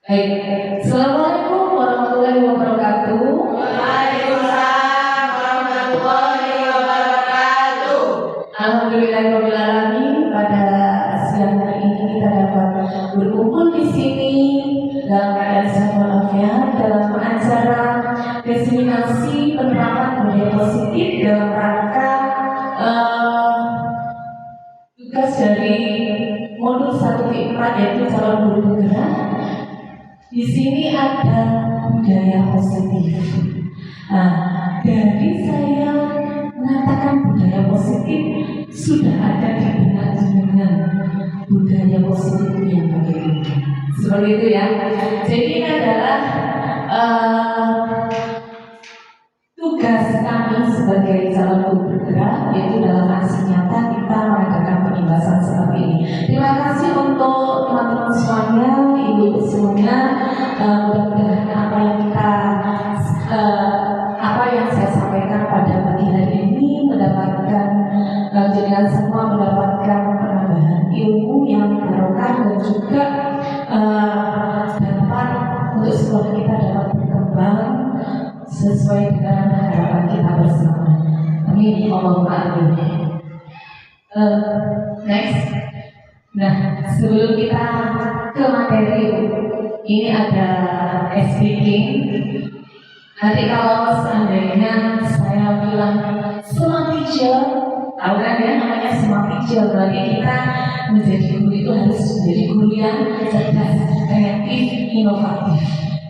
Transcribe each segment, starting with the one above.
Baik, Assalamualaikum warahmatullahi wabarakatuh. Waalaikumsalam warahmatullahi wabarakatuh. Alhamdulillahirabbil alamin. Pada siang hari ini kita dapat berkumpul di sini dalam keadaan sehat walafiat dalam acara diseminasi penerapan budaya positif dalam rangka tugas dari modul 1.4 yaitu calon guru penggerak. Di sini ada budaya positif. Nah, dari saya mengatakan budaya positif sudah ada di benak jenengan. Budaya positif yang bagaimana? Seperti itu ya. Jadi ini adalah tugas kami sebagai calon guru bergerak, yaitu dalam aksi nyata kita mengadakan penindasan seperti ini. Terima kasih untuk teman-teman semuanya, ibu-ibu semuanya. Mudah-mudahan apa yang saya sampaikan pada pagi hari ini mendapatkan jenengan semua mendapatkan penambahan ilmu yang barokah dan juga dapat untuk sekolah kita dapat berkembang sesuai dengan harapan kita bersama. Amin. Allahumma amin. Next. Nah, sebelum kita ke materi, ini ada speaking. Nanti kalau seandainya saya bilang smart teacher, tahu kan ya namanya smart teacher, berarti kita menjadi guru itu harus menjadi guru yang cerdas, kreatif, inovatif.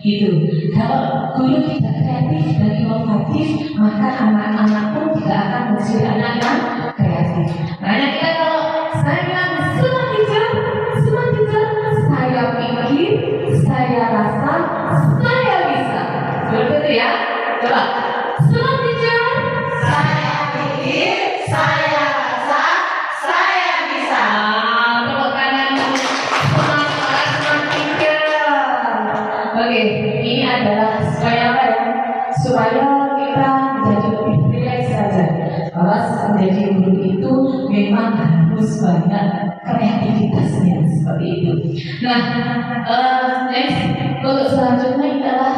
Gitu. Kalau guru tidak kreatif dan inovatif, maka anak-anak pun tidak akan menjadi anak yang kreatif. Makanya kita kalau saya bilang smart teacher, saya pikir, saya rasa, saya bisa. Seperti itu ya. Coba. Smart teacher, Saya pikir, saya rasa, saya bisa. Tepuk tangan smart teacher. Oke, ini adalah supaya apa ya? Supaya kita menjadi lebih relax saja. Bahwa menjadi guru itu memang harus banyak kreativitasnya seperti itu. Nah, next untuk selanjutnya adalah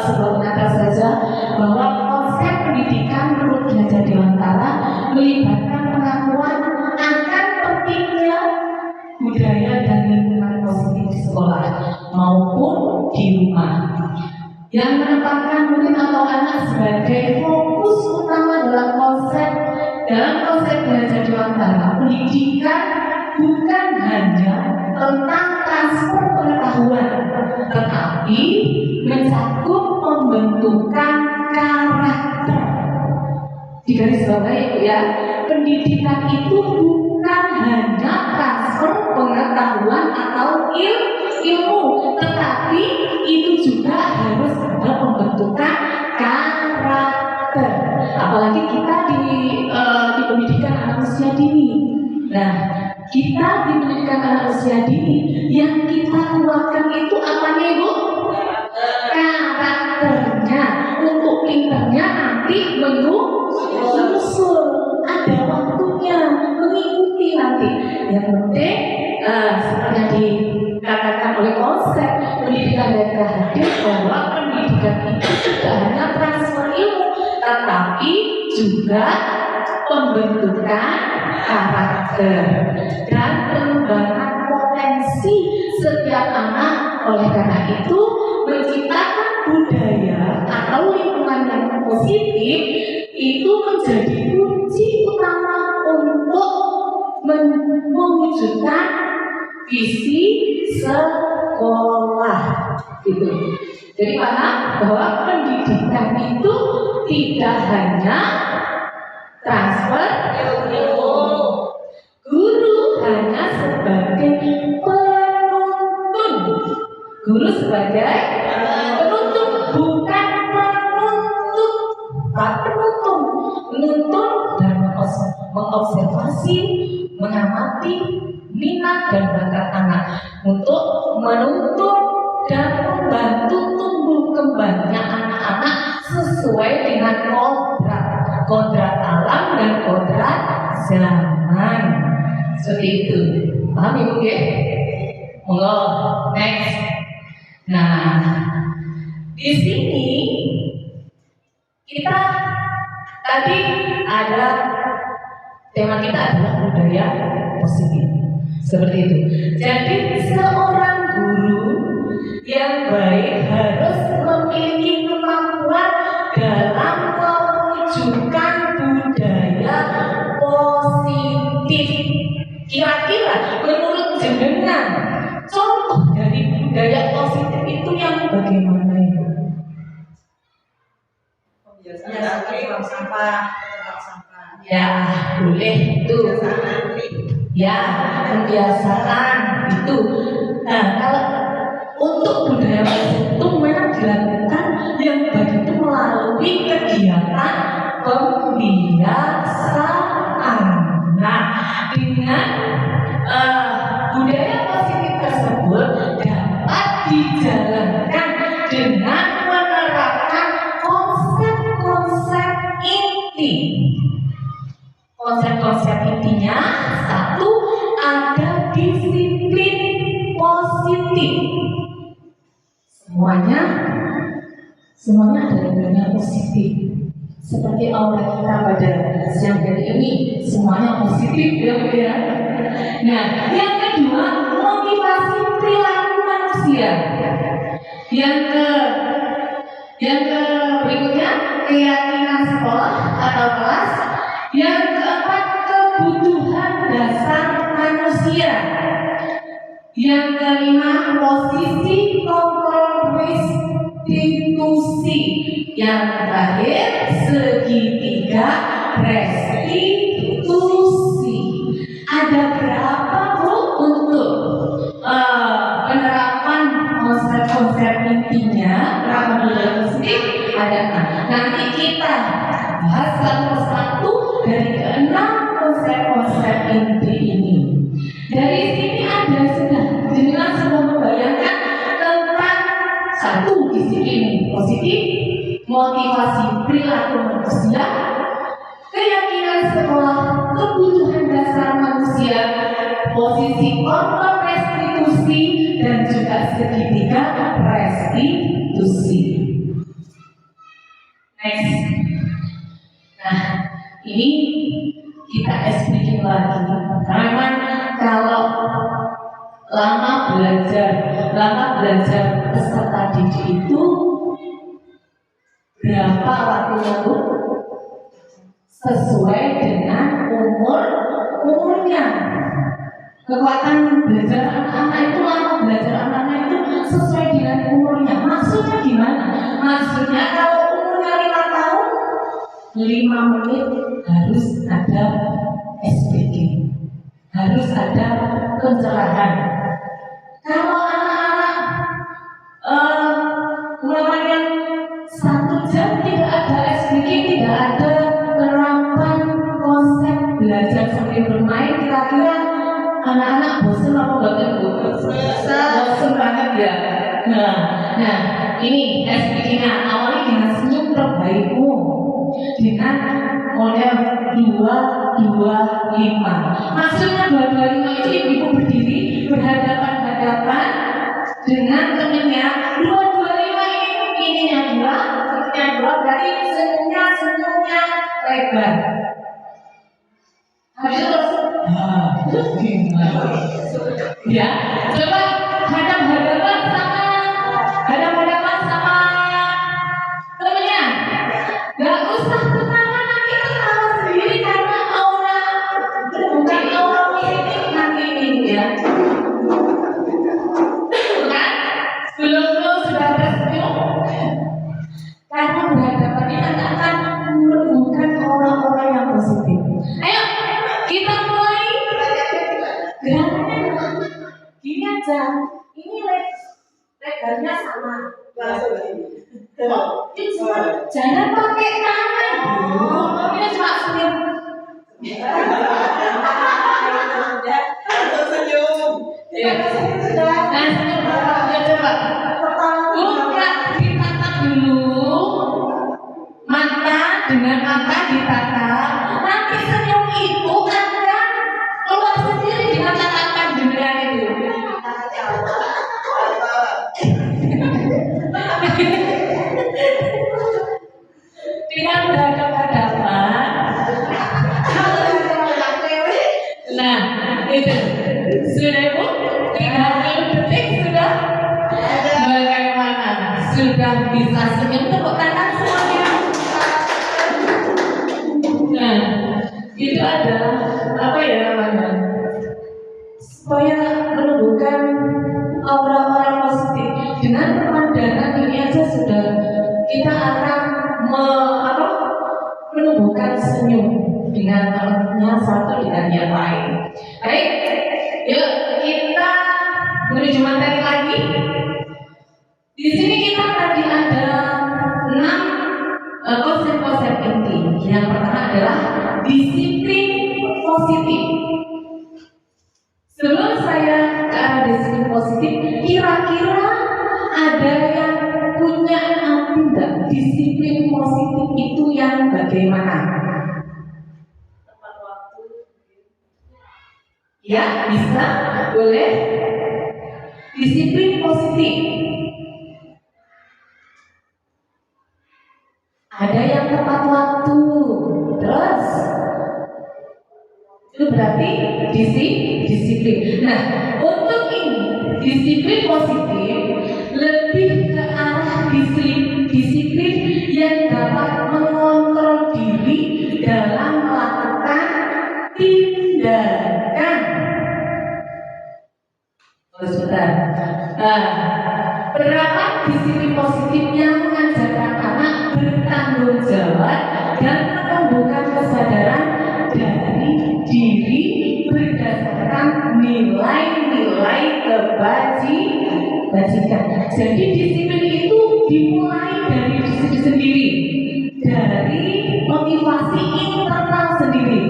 sebuah pengantar saja bahwa konsep pendidikan menurut belajar dewantara melibatkan pengakuan akan pentingnya budaya dan lingkungan positif di sekolah maupun di rumah, yang menempatkan murid atau anak sebagai fokus utama dalam konsep belajar dewantara. Pendidikan bukan hanya tentang transfer pengetahuan, tetapi mencakup pembentukan karakter. Di garis bawah itu ya, pendidikan itu bukan hanya transfer pengetahuan atau ilmu, tetapi itu juga harus ada pembentukan karakter. Apalagi kita di pendidikan anak usia dini. Nah, kita di pendidikan anak usia dini yang kita kuatkan itu apanya, Ibu? Karakternya. Untuk pinternya nanti menyusul, ada waktunya, mengikuti nanti. Yang penting seperti yang dikatakan oleh konsep pendidikan dari hadir, bahwa pendidikan itu tidak hanya transfer ilmu, tetapi juga pembentukan karakter dan pengembangan potensi setiap anak. Oleh karena itu, menciptakan budaya atau lingkungan yang positif itu menjadi kunci utama untuk mewujudkan visi sekolah. Gitu. Jadi paham bahwa pendidikan itu tidak hanya transfer ilmu. Guru hanya sebagai penuntun. Guru sebagai penuntun, bukan penuntut. Penuntun, menuntun dan mengobservasi, mengamati minat dan bakat anak untuk menuntun dan membantu tumbuh kembangnya anak-anak sesuai dengan kodrat alam dan kodrat zaman. Seperti itu. Paham Ibu ya? Monggo, next. Nah, di sini kita tadi ada tema kita adalah budaya positif. Seperti itu. Jadi seorang guru yang baik harus memiliki kemampuan dalam mewujudkan budaya positif. Kira-kira menurut jenengan contoh dari budaya positif itu yang bagaimana itu? Buang sampah. Ya, boleh itu. Ya, kebiasaan itu. Nah, kalau untuk budaya positif itu memang dilakukan yang baik itu melalui kegiatan pembiasaan. Nah, dengan budaya positif tersebut dapat dijalankan dengan menerapkan konsep-konsep inti. Konsep-konsep intinya satu, ada disiplin positif. Semuanya ada labelnya positif. Seperti aura kita pada siang hari ini, semuanya positif ya. Nah, yang kedua, motivasi perilaku manusia. Yang ke berikutnya, keyakinan sekolah atau kelas. Yang keempat, kebutuhan dasar manusia. Yang kelima, posisi kontrol restitusi. Yang terakhir, segitiga restitusi. Ada berapa Bu untuk penerapan konsep-konsep intinya penerapan budaya positif? Ada 6. Nanti kita bahas satu persatu dari ke-6 konsep-konsep inti ini. Dari sini ada jenengan sudah membayangkan tentang satu, disiplin positif, motivasi perilaku manusia, keyakinan sekolah, kebutuhan dasar manusia, posisi kontrol restitusi, dan juga segitiga restitusi. Next. Nah, ini kita explain lagi. Karena memang kalau lama belajar peserta didik itu berapa waktunya Bu? Sesuai dengan umurnya. Kekuatan belajar anak-anak itu, lama belajar anak-anak itu sesuai dengan umurnya. Maksudnya gimana? Maksudnya kalau umurnya 5 tahun, 5 menit harus ada SPG, harus ada pencerahan. Kalau anak-anak mulai 1 jam tidak ada SPG, tidak ada penerapan konsep belajar sambil bermain, kira-kira anak-anak bosan apa enggak Bu? Bosan banget ya. Nah, ini SPG-nya awalnya dengan senyum terbaikmu, dengan model 225. Maksudnya 225 itu ibu berdiri berhadapan-hadapan dengan temennya. 225 ini ininya 2, ininya 2, berarti senyumnya lebar. Habis itu ya, coba hadap-hadapan sama temennya. Gak usah ketawa, nanti ketawa sendiri karena aura bukan aura positif nanti ini ya. Kan? Sebelum sudah tersenyum, karena berhadapannya akan menumbuhkan orang-orang yang positif. Ayo, kita mulai gerakannya. Gini aja, ini lebarnya sama. Jangan pakai tangan, ini cuma senyum. Coba. Buka, ditatap dulu. Mata dengan mata ditatap. Nanti senyum itu akan keluar sendiri dengan tatapan jenengan itu. Itu sudah Bu? 30 detik sudah? Bagaimana? Sudah bisa senyum, tepuk tangan semuanya. Nah, itu adalah apa ya namanya? Supaya menumbuhkan aura-aura positif. Dengan pemandangan ini aja sudah kita akan menumbuhkan senyum dengan temannya satu dengan yang lain. Baik, yuk kita menuju materi lagi. Di sini kita tadi ada 6 konsep-konsep inti. Yang pertama adalah disiplin positif. Sebelum saya ke arah disiplin positif, kira-kira ada yang punya arti enggak? Disiplin positif itu yang bagaimana? Tepat waktu. Ya, bisa, boleh. Disiplin positif. Ada yang tepat waktu. Terus itu berarti disiplin. Nah, untuk ini disiplin positif lebih ke arah disiplin yang dapat mengontrol diri dalam melakukan tindakan. Sebentar. Berapa disiplin positifnya mengajarkan anak bertanggung jawab dan menumbuhkan kesadaran dari diri berdasarkan nilai-nilai kebajikan. Jadi disiplin itu dimulai dari diri sendiri, dari motivasi internal sendiri.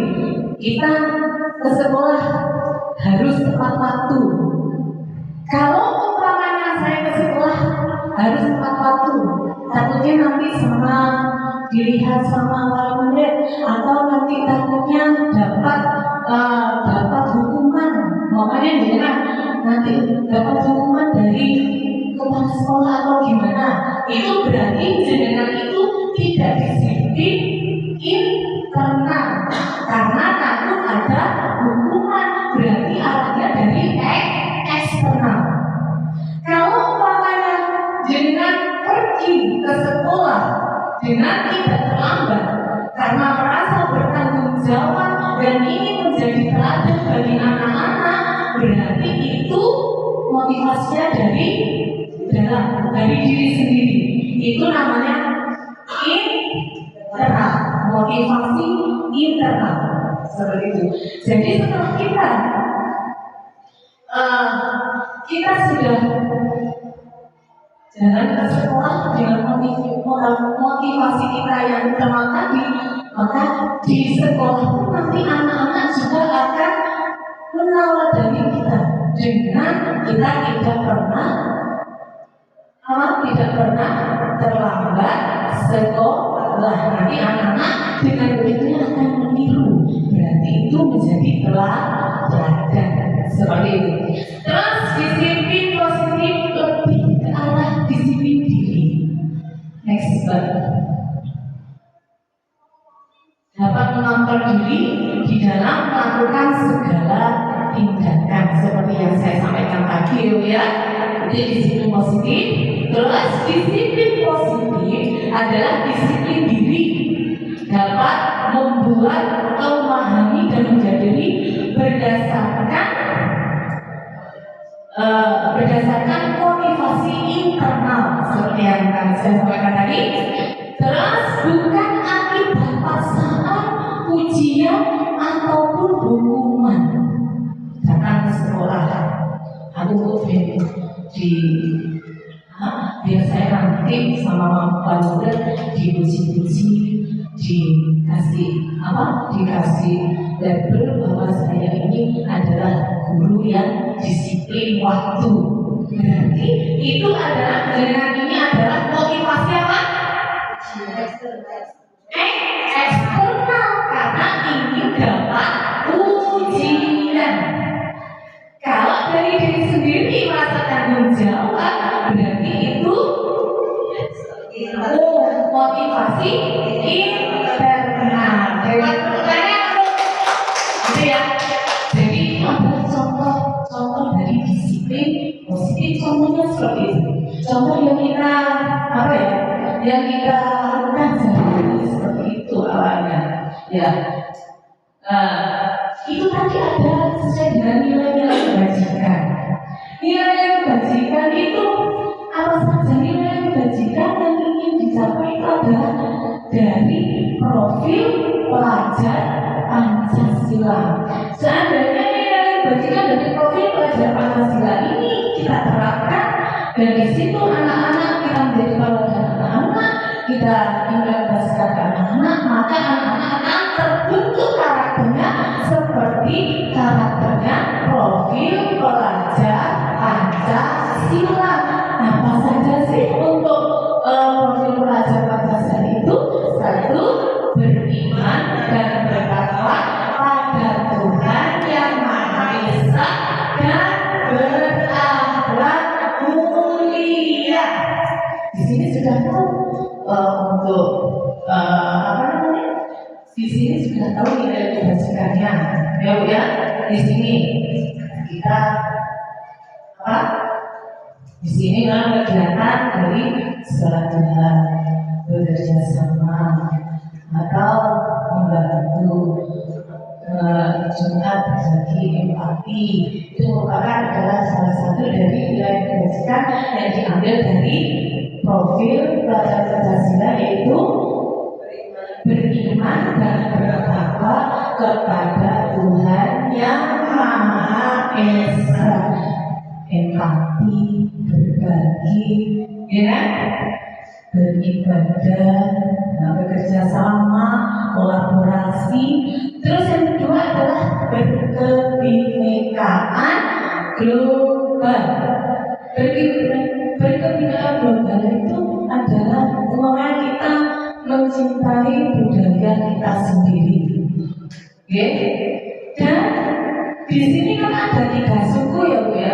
Kita ke sekolah harus tepat waktu. Kalau umpamanya saya ke sekolah harus tepat waktu, takutnya nanti sama dilihat sama wali murid, atau nanti takutnya dapat hukuman. Makanya jangan nanti dapat hukuman dari kepala sekolah atau gimana. Itu berarti jenengan itu tidak disiplin internal, karena takut ada hukuman, berarti arahnya dari eksternal. Kalau umpamanya jenengan pergi ke sekolah dengan tidak terlambat karena merasa bertanggung jawab dan ingin menjadi teladan bagi anak-anak, berarti itu motivasinya dari dalam, dari diri sendiri. Itu namanya internal, motivasi internal, seperti itu. Jadi setelah kita sudah jalan ke sekolah dengan motivasi kita yang utama tadi, maka di sekolah pun nanti anak-anak juga akan meneladani kita dengan kita tidak pernah terlambat sekolah. Nanti anak-anak dengan begitu akan meniru, berarti itu menjadi teladan. Seperti itu. Terus disiplin positif lebih ke arah disiplin diri. Next slide. Dapat mengontrol diri di dalam melakukan segala tindakan seperti yang saya sampaikan tadi, ya. Jadi disiplin positif. Terus disiplin positif adalah disiplin diri, dapat membuat atau memahami dan menjadi berdasarkan motivasi internal seperti yang saya sampaikan tadi. Terus bukan akibat paksaan, ujian ataupun hukuman. Datang ke sekolah, aku biar saya nanti sama Pak Murid dipuji-puji, dikasih label bahwa saya ini adalah guru yang disiplin waktu. Berarti itu adalah dengan ini adalah motivasi apa? Eksternal, karena ingin dapat ujian. Kalau dari diri sendiri merasa tanggung jawab, berarti itu motivasi internal. Lewat pertanyaan, gitu ya. Jadi seperti itu. Contoh yang kita apa ya? Yang kita lakukan sehari-hari seperti itu awalnya. Ya, itu tadi ada sesuai dengan nilai-nilai kebajikan. Nilai kebajikan itu apa saja nilai kebajikan yang ingin dicapai itu adalah dari profil pelajar Pancasila. Seandainya nilai kebajikan dari profil pelajar Pancasila ini kita terapkan, dan di situ anak-anak kita menjadi teladan anak-anak, kita implementasikan ke anak-anak, maka anak-anak akan terbentuk karakternya seperti karakternya profil pelajar Pancasila. Apa saja sih untuk profil pelajar Pancasila itu? Satu, beriman dan bertakwa pada Tuhan yang Maha Esa dan berakhlak mulia. Di sini sudah tahu untuk apa namanya? Di sini sudah tahu nilai kebajikannya, ya Bu ya. Di sini kita apa? Di sini memang kegiatan dari sholat Tuhan, bekerja sama, atau membantu Jumat berbagi empati. Itu merupakan adalah salah satu dari nilai kebajikan yang diambil dari profil pelajar Pancasila, yaitu beriman dan bertakwa kepada Tuhan yang Maha Esa, empati, berbagi, ya, beribadah, bekerja sama, kolaborasi. Terus yang kedua adalah berkebinekaan global. Berkebinekaan global itu adalah umpamanya kita mencintai budaya kita sendiri, ya. Dan di sini kan ada 3 suku ya Bu ya.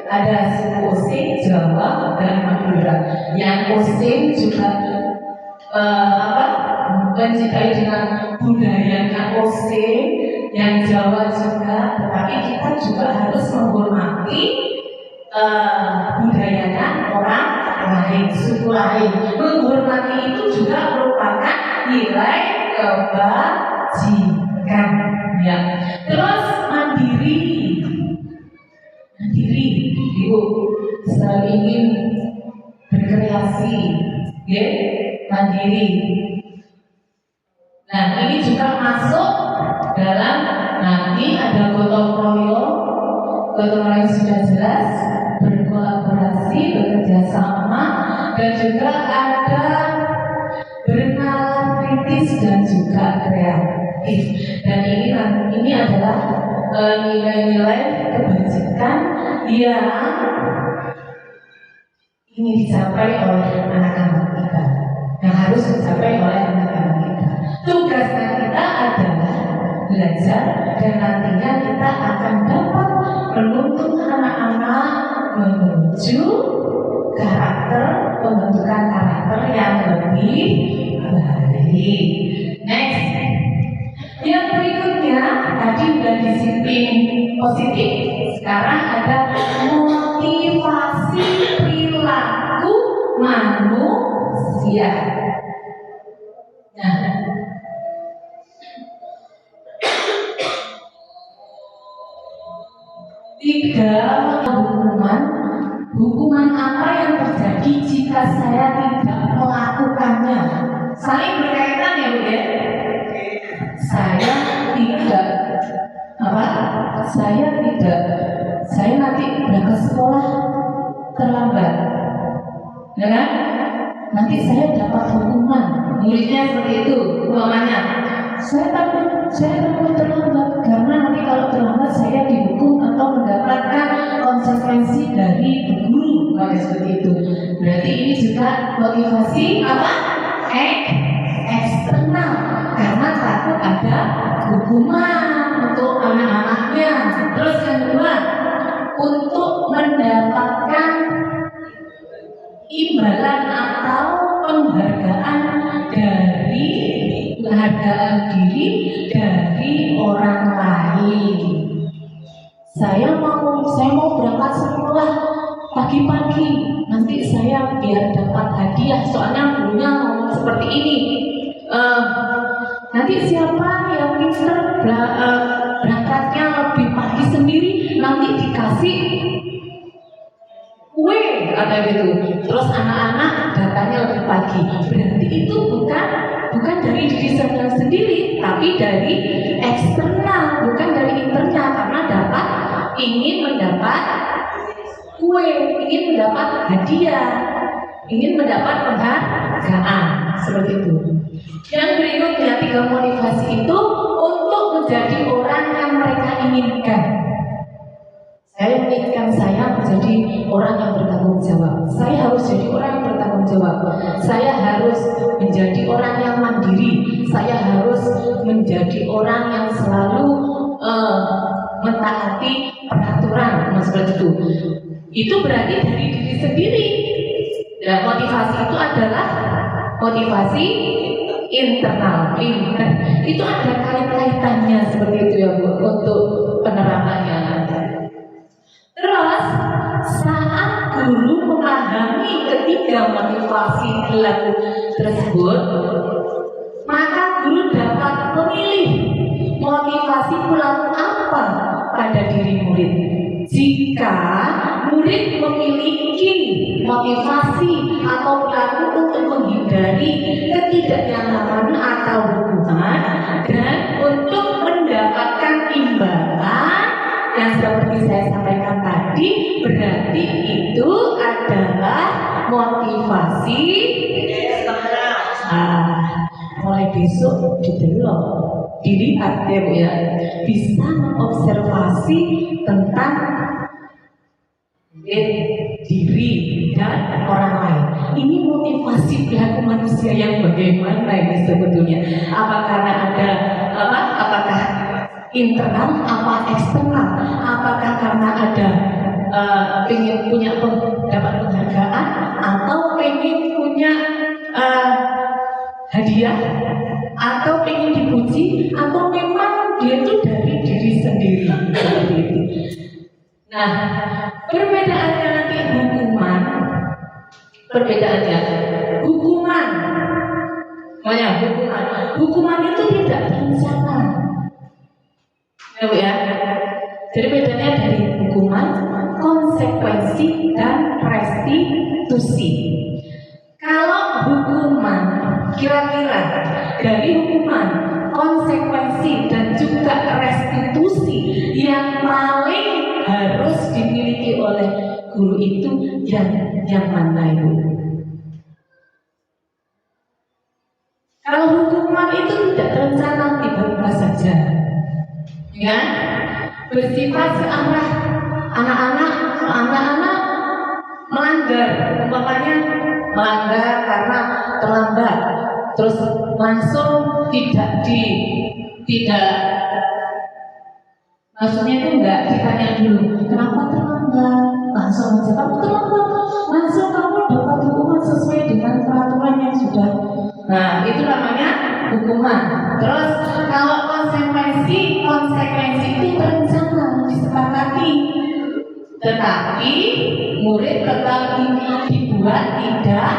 Ada suku Osing, Jawa, dan Madura. Yang Osing juga mencintai dengan budayanya Osing, yang Jawa juga, tetapi kita juga harus menghormati budayanya orang lain, suku lain. Menghormati itu juga merupakan nilai kebajikan, ya. Terus mandiri, Ibu selalu ingin berkreasi, ya, mandiri. Nah, ini juga masuk dalam nanti ada gotong royong sudah jelas, berkolaborasi, bekerja sama, dan juga ada bernalar kritis dan juga kreatif. Dan ini adalah nilai-nilai kebajikan yang ingin dicapai oleh anak-anak kita, yang harus dicapai oleh anak-anak kita. Tugasnya kita adalah belajar, dan nantinya kita akan dapat menuntun anak-anak menuju pembentukan karakter yang lebih baik. Next, yang berikutnya tadi sudah disiplin positif. Sekarang ada motivasi perilaku manusia. Nah, tiga hukuman apa yang terjadi jika saya tidak melakukannya? Saling berkaitan ya Bu ya. Saya nanti berangkat sekolah terlambat, ya kan? Nanti saya dapat hukuman. Nulisnya seperti itu, umpamanya. Saya takut terlambat karena nanti kalau terlambat saya dihukum atau mendapatkan konsekuensi dari guru, seperti itu. Berarti ini juga motivasi apa? Eksternal, karena takut ada hukuman untuk anak-anaknya. Terus yang kedua, untuk mendapatkan imbalan atau penghargaan diri dari orang lain. Saya mau berangkat sekolah, pagi-pagi nanti saya biar dapat hadiah, soalnya gurunya ngomong seperti ini. Nanti siapa yang pinter berangkatnya lebih pagi sendiri nanti dikasih kue, ada gitu. Terus anak-anak datanya lebih pagi. Berarti itu bukan dari diri saya sendiri, tapi dari eksternal, bukan dari internal, karena ingin mendapat kue, ingin mendapat hadiah, ingin mendapat penghargaan, seperti itu. Yang berikutnya, 3 motivasi itu untuk menjadi orang yang mereka inginkan. Saya menginginkan saya menjadi orang yang bertanggung jawab. Saya harus jadi orang yang bertanggung jawab. Saya harus menjadi orang yang mandiri. Saya harus menjadi orang yang selalu mentaati peraturan, seperti itu. Itu berarti dari diri sendiri. Dan motivasi itu adalah motivasi internal. Itu ada kaitannya seperti itu ya Bu, untuk penerapannya. Terus saat guru memahami ketiga motivasi perilaku tersebut, maka guru dapat memilih motivasi perilaku apa pada diri murid. Jika murid memiliki motivasi atau perilaku untuk menghindari ketidaknyamanan atau hubungan dan untuk mendapatkan imbalan yang seperti saya sampaikan tadi, berarti itu adalah motivasi mulai besok didelok, dilihat ya Bu ya, bisa mengobservasi tentang diri dan orang lain. Ini motivasi perilaku manusia yang bagaimana ini sebetulnya? Apa karena ada apakah internal, apa eksternal? Apakah karena ada pengen punya dapat penghargaan, atau pengen punya hadiah, atau pengen dipuji, atau memang dia itu dari diri sendiri seperti itu. Nah, perbedaannya nanti hukuman itu tidak berencana. Ya Bu ya. Jadi bedanya dari hukuman, konsekuensi dan restitusi. Kalau hukuman, kira-kira dari hukuman, konsekuensi dan juga restitusi yang paling harus dimiliki oleh guru itu yang mana Ibu? Kalau hukuman itu tidak terencana, tiba-tiba saja, ya, bersifat searah. Anak-anak melanggar, umpamanya melanggar karena terlambat, terus langsung tidak maksudnya itu enggak ditanya dulu kenapa terlambat, langsung aja kamu terlambat, langsung kamu dapat hukuman sesuai dengan peraturan yang sudah. Nah, itu namanya hukuman. Terus kalau konsekuensi itu terencana, disepakati, tetapi murid tetap dibuat tidak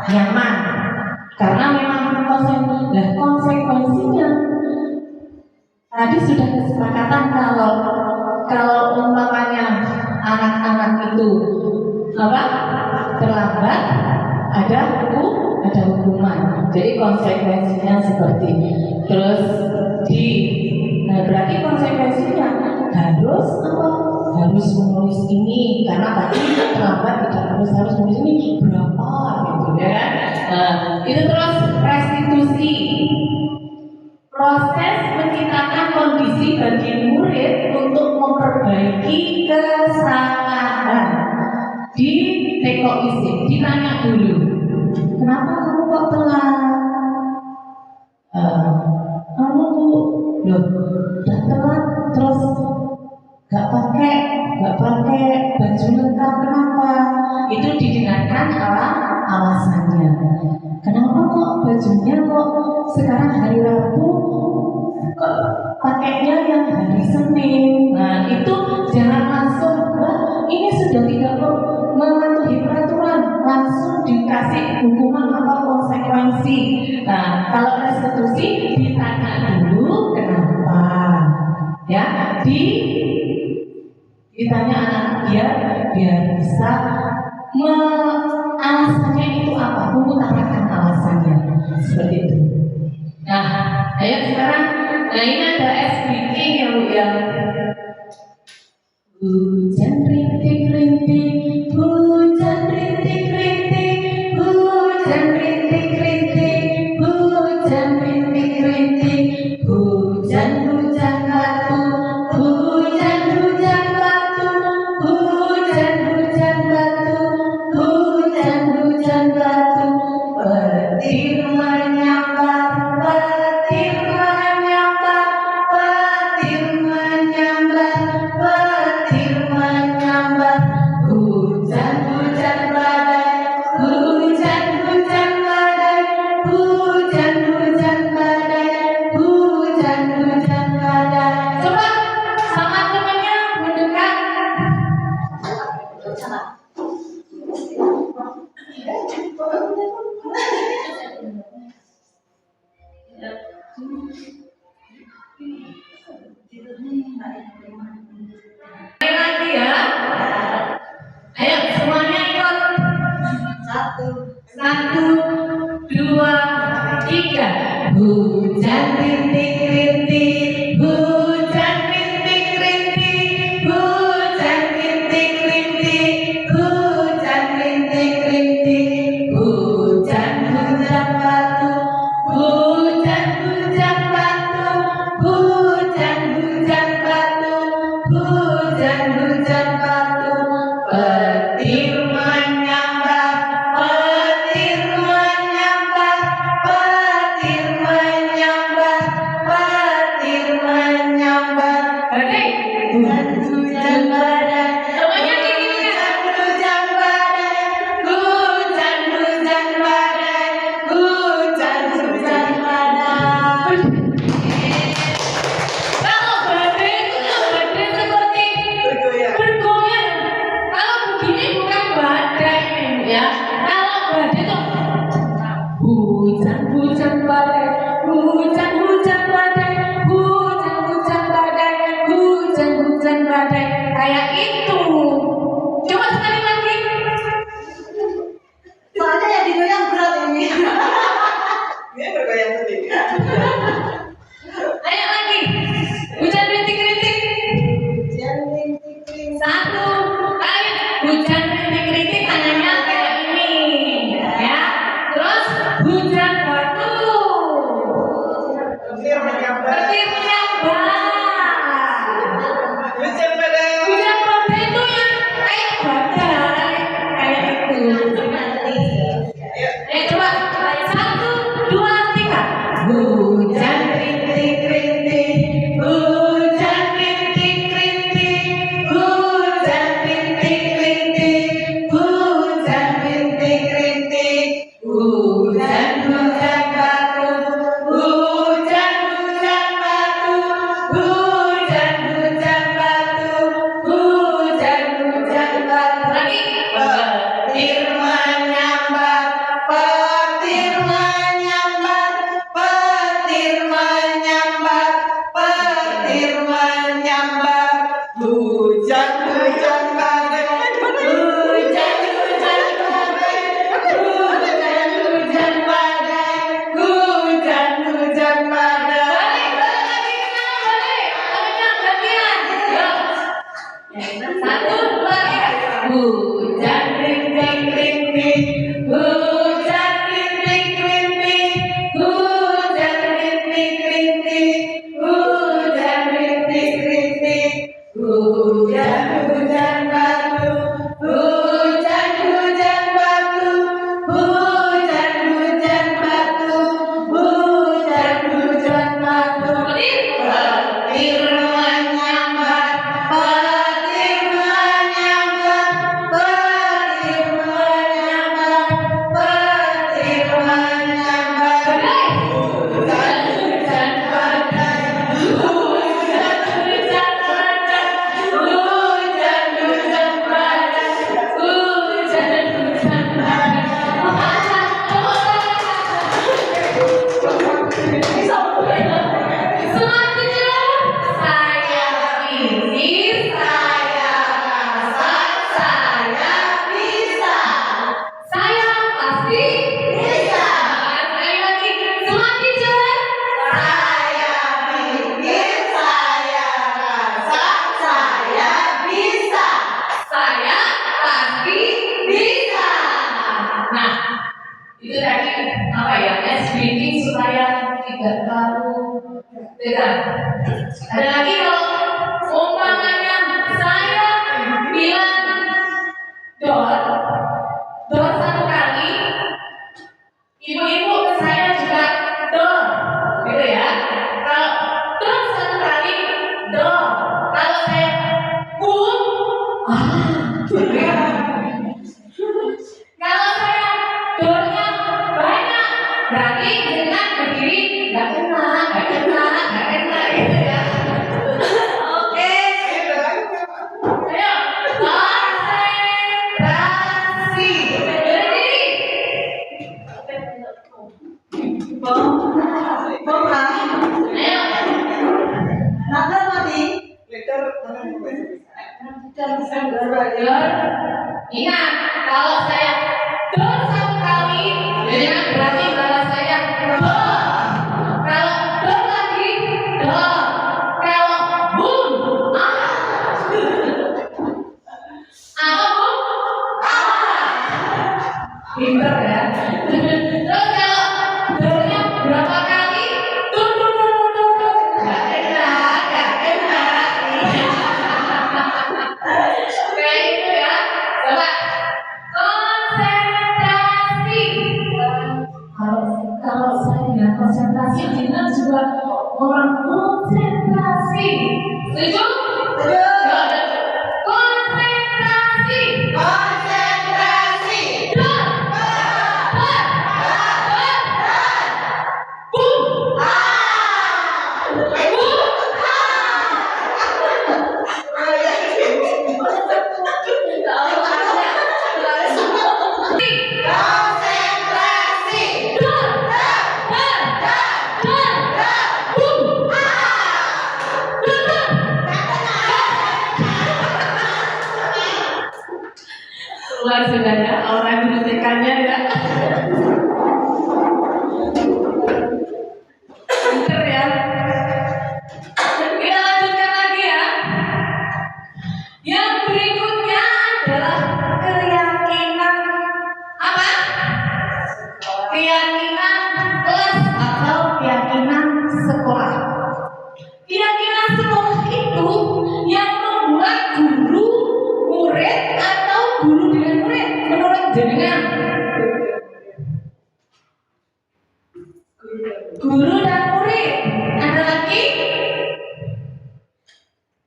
nyaman karena memang konsekuensinya tadi sudah kesepakatan kalau umpamanya anak-anak itu terlambat ada hukuman. Jadi konsekuensinya seperti ini. Terus berarti konsekuensinya harus menulis ini karena tadi terlambat tidak harus menulis ini berapa gitu ya. Itu terus restitusi. Proses menciptakan kondisi bagi murid untuk memperbaiki kesalahan. Di teko isi, ditanya dulu, kenapa kamu kok telat? Kamu udah telat, terus gak pakai baju lengkap, kenapa? Itu didengarkan alasannya. Kenapa kok bajunya sekarang hari Rabu kok pakainya yang hari Senin? Nah itu jangan langsung, ini sudah tidak ditanya anak dia biar bisa alasannya itu apa, mengutarakan alasannya seperti itu. Nah, ayo sekarang, nah ini ada speaking ya Bu ya. Hujan rintik-rintik, hujan rintik-rintik, hujan rintik-rintik, hujan rintik-rintik, hujan-hujan batu, hujan-hujan batu, hujan-hujan batu, hujan-hujan batu, petir menyambar, petir menyambar, petir menyambar, petir menyambar, hujan-hujan badai, hujan-hujan badai, hujan-hujan badai, hujan-hujan badai. Coba sama temannya mendekat. Ayo lagi ya. Ayo semuanya ikut. Satu, dua, tiga. Hujan rintik-rintik, hujan rintik-rintik, hujan rintik-rintik, hujan rintik-rintik, hujan-hujan batu, hujan-hujan batu, hujan-hujan batu, hujan-hujan batu, petir menyambar, petir menyambar, petir menyambar, petir menyambar. Oke, hujan-hujan badai, semuanya hujan-hujan badai, hujan-hujan badai, hujan-hujan badai. Kalau badai itu badai seperti bergoyang. Kalau begini bukan badai ya. Kalau badai itu hujan-hujan badai, hujan-hujan badai, hujan-hujan badai, hujan-hujan badai. Kayak itu. Coba sekali lagi. Soalnya yang digoyang berat ini. Ini bergoyang sendiri. Ayo lagi. Hujan rintik-rintik. Hujan rintik-rintik. Satu, ayo. Hujan rintik-rintik tangannya kayak ini, ya. Terus hujan batu, Petir menyambar. petir menyambar. Hujan badai. Hujan badai itu yang kayak badai, kayak itu. Ayo. Coba satu, dua, tiga. Hujan rintik-rintik, hujan rintik-rintik, hujan rintik-rintik, hujan rintik-rintik, hujan-hujan batu, hujan-hujan batu, hujan-hujan batu, hujan-hujan batu. Lagi. Petir menyambar, petir menyambar, petir menyambar, petir menyambar, hujan-hujan badai, hujan-hujan badai, hujan-hujan badai, hujan-hujan badai. Balik lagi ke sana, balik. Tangannya gantian. Yuk. Satu, dua, tiga. Hujan rintik-rintik, hujan rintik-rintik, hujan rintik-rintik, hujan rintik-rintik, hujan-hujan batu, hujan-hujan batu, hujan-hujan batu, hujan-hujan batu. Petir menyambar, petir menyambar, petir menyambar, petir menyambar. Hujan-hujan badai, hujan-hujan badai, hujan-hujan Kalau saya dornya banyak, berarti dengan berdiri nggak kena gitu ya. Oke. Ayo, konsentrasi. Berdiri. Bom ha. Ayo. Nakal mati. Lektor mana yang bisa? Ingat, kalau saya dor satu kali, ya berarti balas saya dor. Kalau dor lagi, dor. Kalau bum, apa bum? Pinter ya. Terus kalau dornya berapa kali? Dur. Gak kena. Kayak gitu ya. Coba konsentrasi. Kalau saya konsentrasi, Dina juga orang konsentrasi. Setuju? Konsentrasi. Dor. Bum. Luar sudah ya, orang guru TK-nya ya. Pinter ya. Kita lanjutkan lagi ya. Yang berikutnya adalah keyakinan apa? Keyakinan kelas atau keyakinan sekolah. Keyakinan sekolah itu yang membuat guru, murid atau guru dengan murid menurut jenengan. Guru dan murid. Ada lagi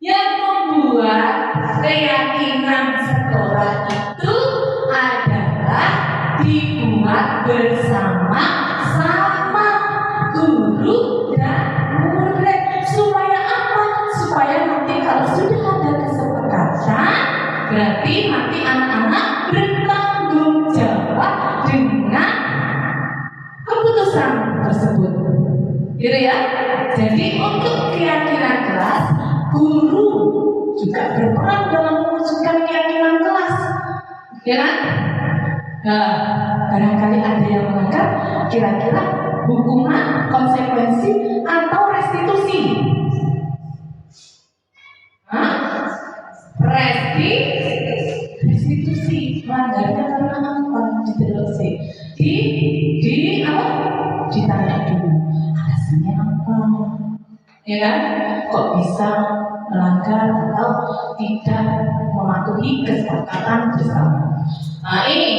yang membuat keyakinan sekolah itu adalah dibuat bersama-sama guru dan murid. Supaya apa? Supaya nanti kalau sudah ada kesepakatan, berarti nanti anak-anak bertanggung jawab dengan keputusan tersebut. Gitu ya. Jadi untuk keyakinan kelas, guru juga berperan dalam mewujudkan keyakinan kelas. Ya kan? Nah, barangkali ada yang menganggap kira-kira hukuman, konsekuensi, atau restitusi. Restitusi. Melanggarnya karena apa? Ditelusuri. Ditanya dulu alasannya apa, ya kan? Kok bisa melanggar atau tidak mematuhi kesepakatan bersama? Nah ini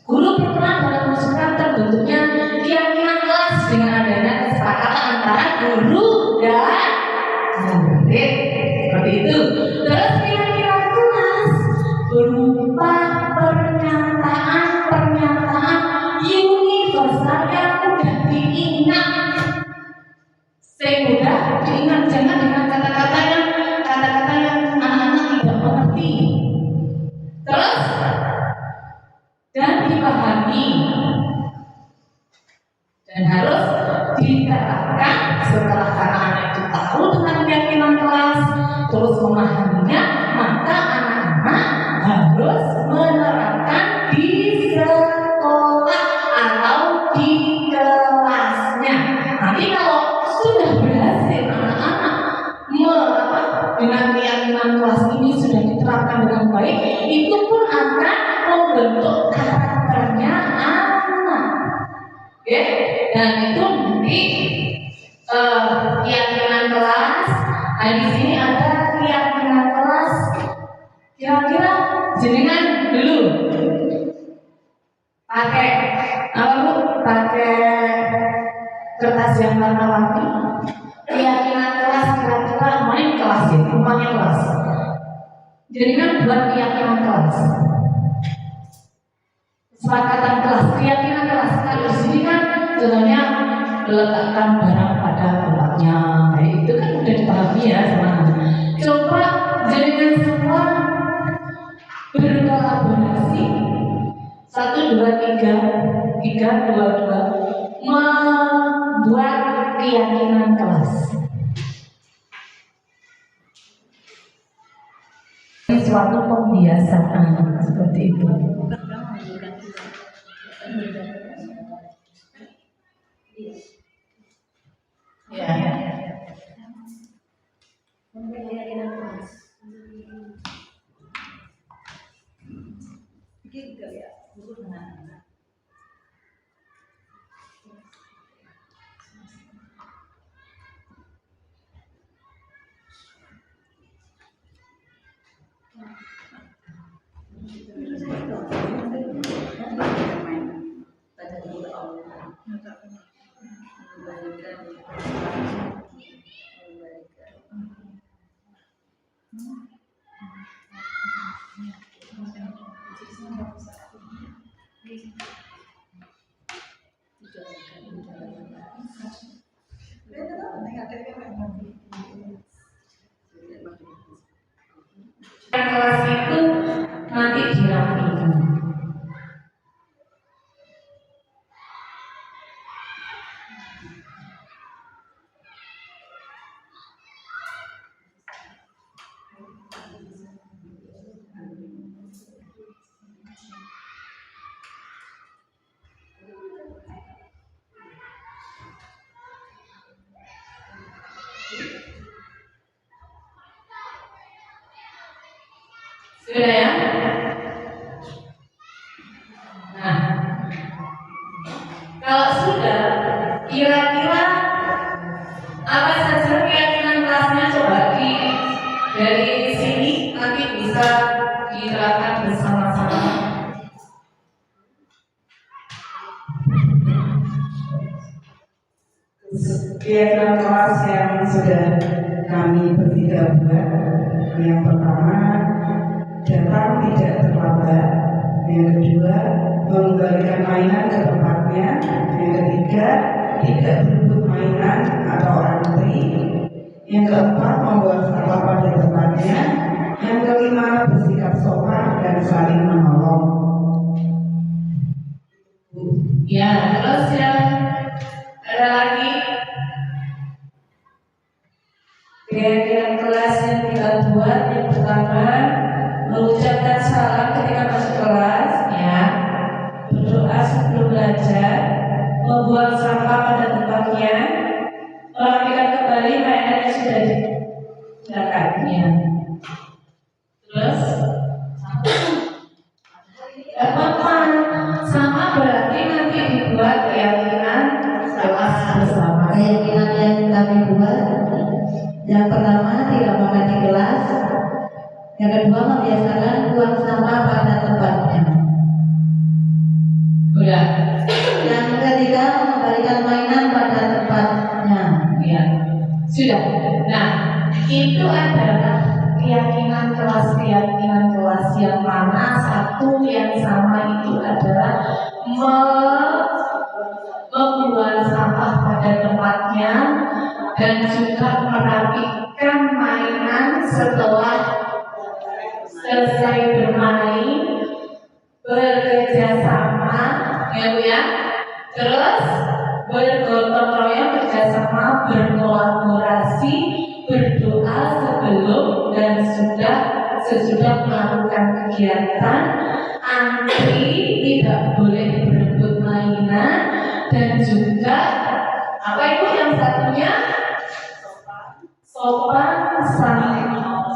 guru berperan dalam mewujudkan terbentuknya keyakinan kelas dengan adanya kesepakatan antara guru dan murid, seperti itu. Terus keyakinan kelas berupa pernyataan universal yang mudah diingat. Semudah diingat, jangan dengan kata-kata yang anak-anak tidak mengerti. Terus dan dipahami dan harus diterapkan setelah anak-anak itu tahu dengan keyakinan kelas, terus memahaminya, maka anak-anak harus menerapkan di sekolah atau di kelasnya. Nanti kalau sudah berhasil anak-anak dengan keyakinan kelas ini sudah diterapkan dengan baik, itu pun akan membentuk karakternya anak. Oke? Dan itu nanti keyakinan kelas. Nah di sini ada keyakinan kelas. Kira-kira jenengan dulu pakai apa bu? Pakai kertas yang warna-warni. Keyakinan kelas kira-kira main kelas ya, rumahnya kelas. Jadi kan buat keyakinan kelas, kesepakatan kelas, keyakinan kelas. Kalau di sini kan contohnya meletakkan barang pada tempatnya, kayak itu kan udah dipahami ya sama. Coba jaringan semua berkolaborasi, 1, 2, 3, 3, 2, 2, membuat keyakinan kelas. Ini suatu pembiasaan seperti itu. Ya. Kelas itu nanti dirapikan. Sudah ya? Nah, kalau sudah, kira-kira apa saja keyakinan kelasnya coba dari sini nanti bisa diterapkan bersama-sama. Kegiatan kelas yang sudah kami bertiga buat, yang pertama, datang tidak terlambat. Yang kedua, mengembalikan mainan ke tempatnya. Yang ketiga, tidak berebut mainan atau antri. Yang keempat, membuang sampah pada tempatnya. Yang kelima, bersikap sopan dan saling menolong. Ya, terus ya, ada lagi keyakinan kelas yang kita buat. Yang pertama, mengucapkan salam ketika masuk kelas, ya, berdoa sebelum belajar, membuang sampah pada tempatnya, merapikan kembali mainan yang sudah digunakannya. Terus, apa sama berarti nanti dibuat keyakinan kelas bersama. Keyakinan yang kami buat, yang pertama tidak makan di kelas, yang kedua membiasakan buang sampah pada tempatnya, Udah, yang ketiga mengembalikan mainan pada tempatnya. ya, sudah. Nah, itu adalah keyakinan kelas yang mana satu yang sama itu adalah membuang sampah pada tempatnya dan juga merapikan mainan setelah selesai bermain, bekerja sama, ya Bu ya. Terus bergotong royong, kerjasama, berkolaborasi, berdoa sebelum dan sesudah melakukan kegiatan, antri, tidak boleh berebut mainan, dan juga apa itu yang satunya? Sopan,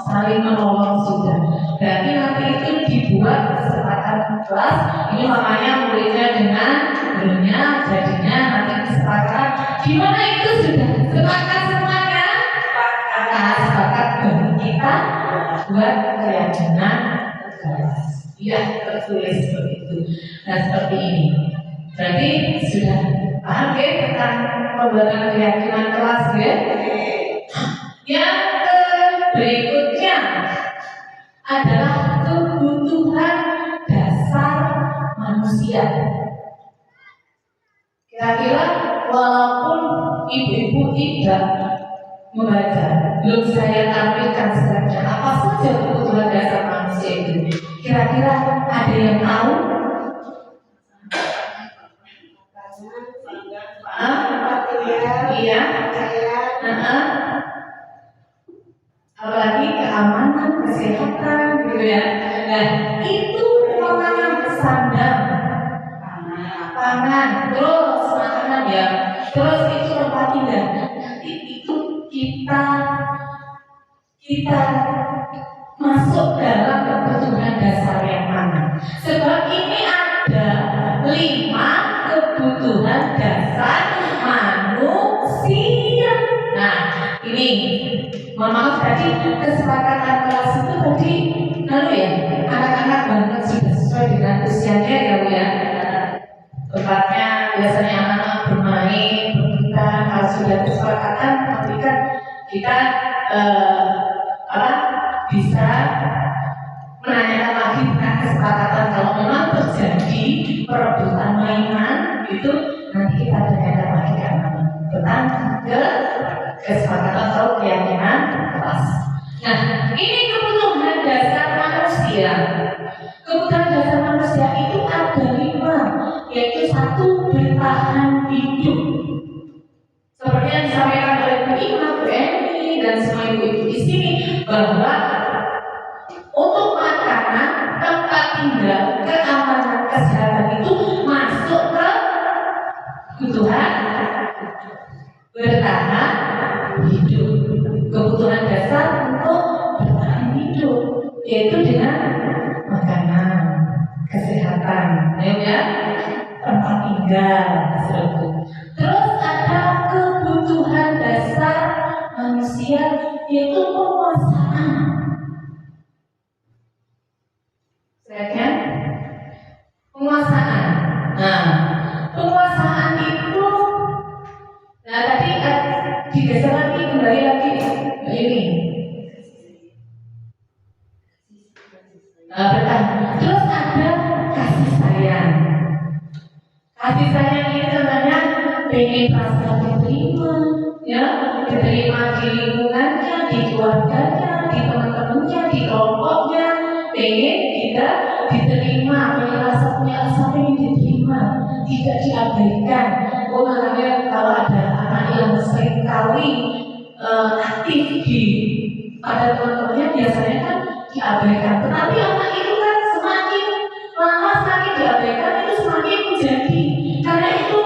saling menolong sudah. Berarti nanti itu dibuat kesepakatan kelas. Ini makanya muridnya dengan gurunya, jadinya nanti kesepakatan. Gimana itu sudah sepakat semuanya? Sepakat bagi kita buat keyakinan kelas. Iya, tertulis seperti itu. Nah, seperti ini. Berarti sudah paham ya tentang pembuatan keyakinan kelas ya? Yang berikutnya adalah kebutuhan dasar manusia. Kira-kira walaupun ibu-ibu tidak membaca, belum saya tampilkan sebenarnya apa saja kebutuhan dasar manusia itu. Kira-kira ada yang tahu? Iya. Apalagi keamanan, kesehatan, gitu ya. Nah, itu makanan sandang, pangan, terus makanan ya, terus itu tempat tinggal. Nanti itu kita masuk dalam kebutuhan dasar yang mana? Sebab ini ada 5 kebutuhan dasar manusia. Nah, ini mohon maaf tadi kesepakatan kelas itu tadi ya anak-anak banget sudah sesuai dengan usianya ya Bu ya. Tempatnya biasanya anak-anak bermain, berbicara. Kalau sudah kesepakatan nanti kan kita bisa menanyakan lagi tentang kesepakatan. Kalau memang terjadi perebutan mainan itu nanti kita tanyakan lagi tentang kesepakatan atau keyakinan kelas. Nah, ini kebutuhan dasar manusia. Kebutuhan dasar manusia itu ada 5, yaitu 1 bertahan hidup. Seperti yang disampaikan oleh Bu Ima, Bu Eni, dan semua ibu-ibu di sini bahwa untuk makanan, tempat tinggal, keamanan, kesehatan itu masuk ke kebutuhan bertahan hidup. Kebutuhan dasar untuk bertahan hidup yaitu dengan makanan, kesehatan, ya, tempat tinggal, terus ada kebutuhan dasar manusia yaitu penguasaan. Kan? Penguasaan. Nah, penguasaan itu, nah tadi digeser lagi, kembali lagi ini. Terus ada kasih sayang. Kasih sayang ini contohnya pengen merasa diterima, ya, diterima di lingkungannya, di keluarganya, di teman-temannya, di kelompoknya, pengen kita diterima, pengen pengen diterima, tidak diabaikan. Makanya kalau ada anak yang sering kali aktif pada teman-temannya biasanya kan diabaikan. Tetapi anak itu kan semakin lama semakin diabaikan itu semakin menjadi. Karena itu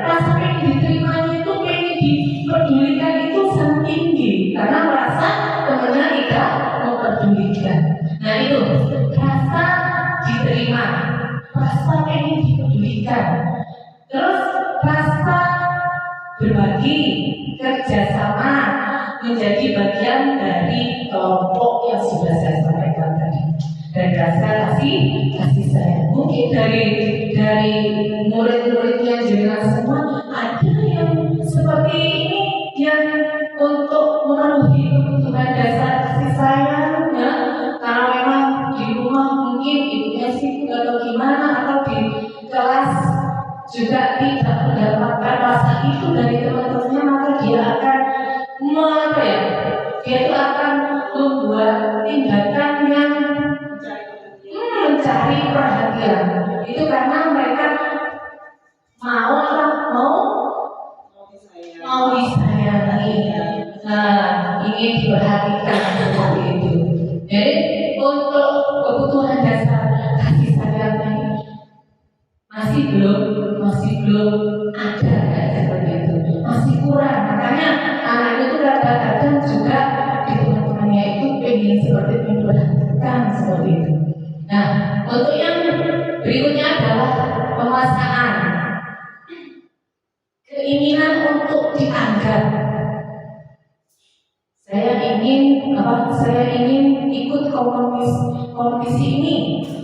rasa pengen diterimanya itu, pengen dipedulikan itu sangat tinggi. Karena merasa temannya tidak mempedulikan. Nah itu rasa diterima, rasa pengen dipedulikan, terus rasa berbagi, kerjasama, menjadi bagian dari kelompok yang sudah saya sampaikan tadi, dan rasa kasih sayang. Mungkin dari murid-muridnya juga semua ada yang seperti ini, yang untuk memenuhi kebutuhan dasar kasih sayang, ya, karena memang di rumah mungkin ibunya sibuk atau gimana, atau di kelas juga tidak mendapatkan rasa itu dari teman-temannya, maka dia akan dia itu akan membuat tindakan yang mencari perhatian. Itu karena mereka mau disayangi, ingin diperhatikan seperti itu. Jadi untuk kebutuhan dasar kasih sayang ini masih belum ada seperti itu, masih kurang. Makanya anak itu kadang-kadang juga di teman-temannya itu pengen seperti memperhatikan seperti itu. Nah, untuk yang berikutnya adalah penguasaan, keinginan untuk dianggap. Saya ingin ikut kompetisi ini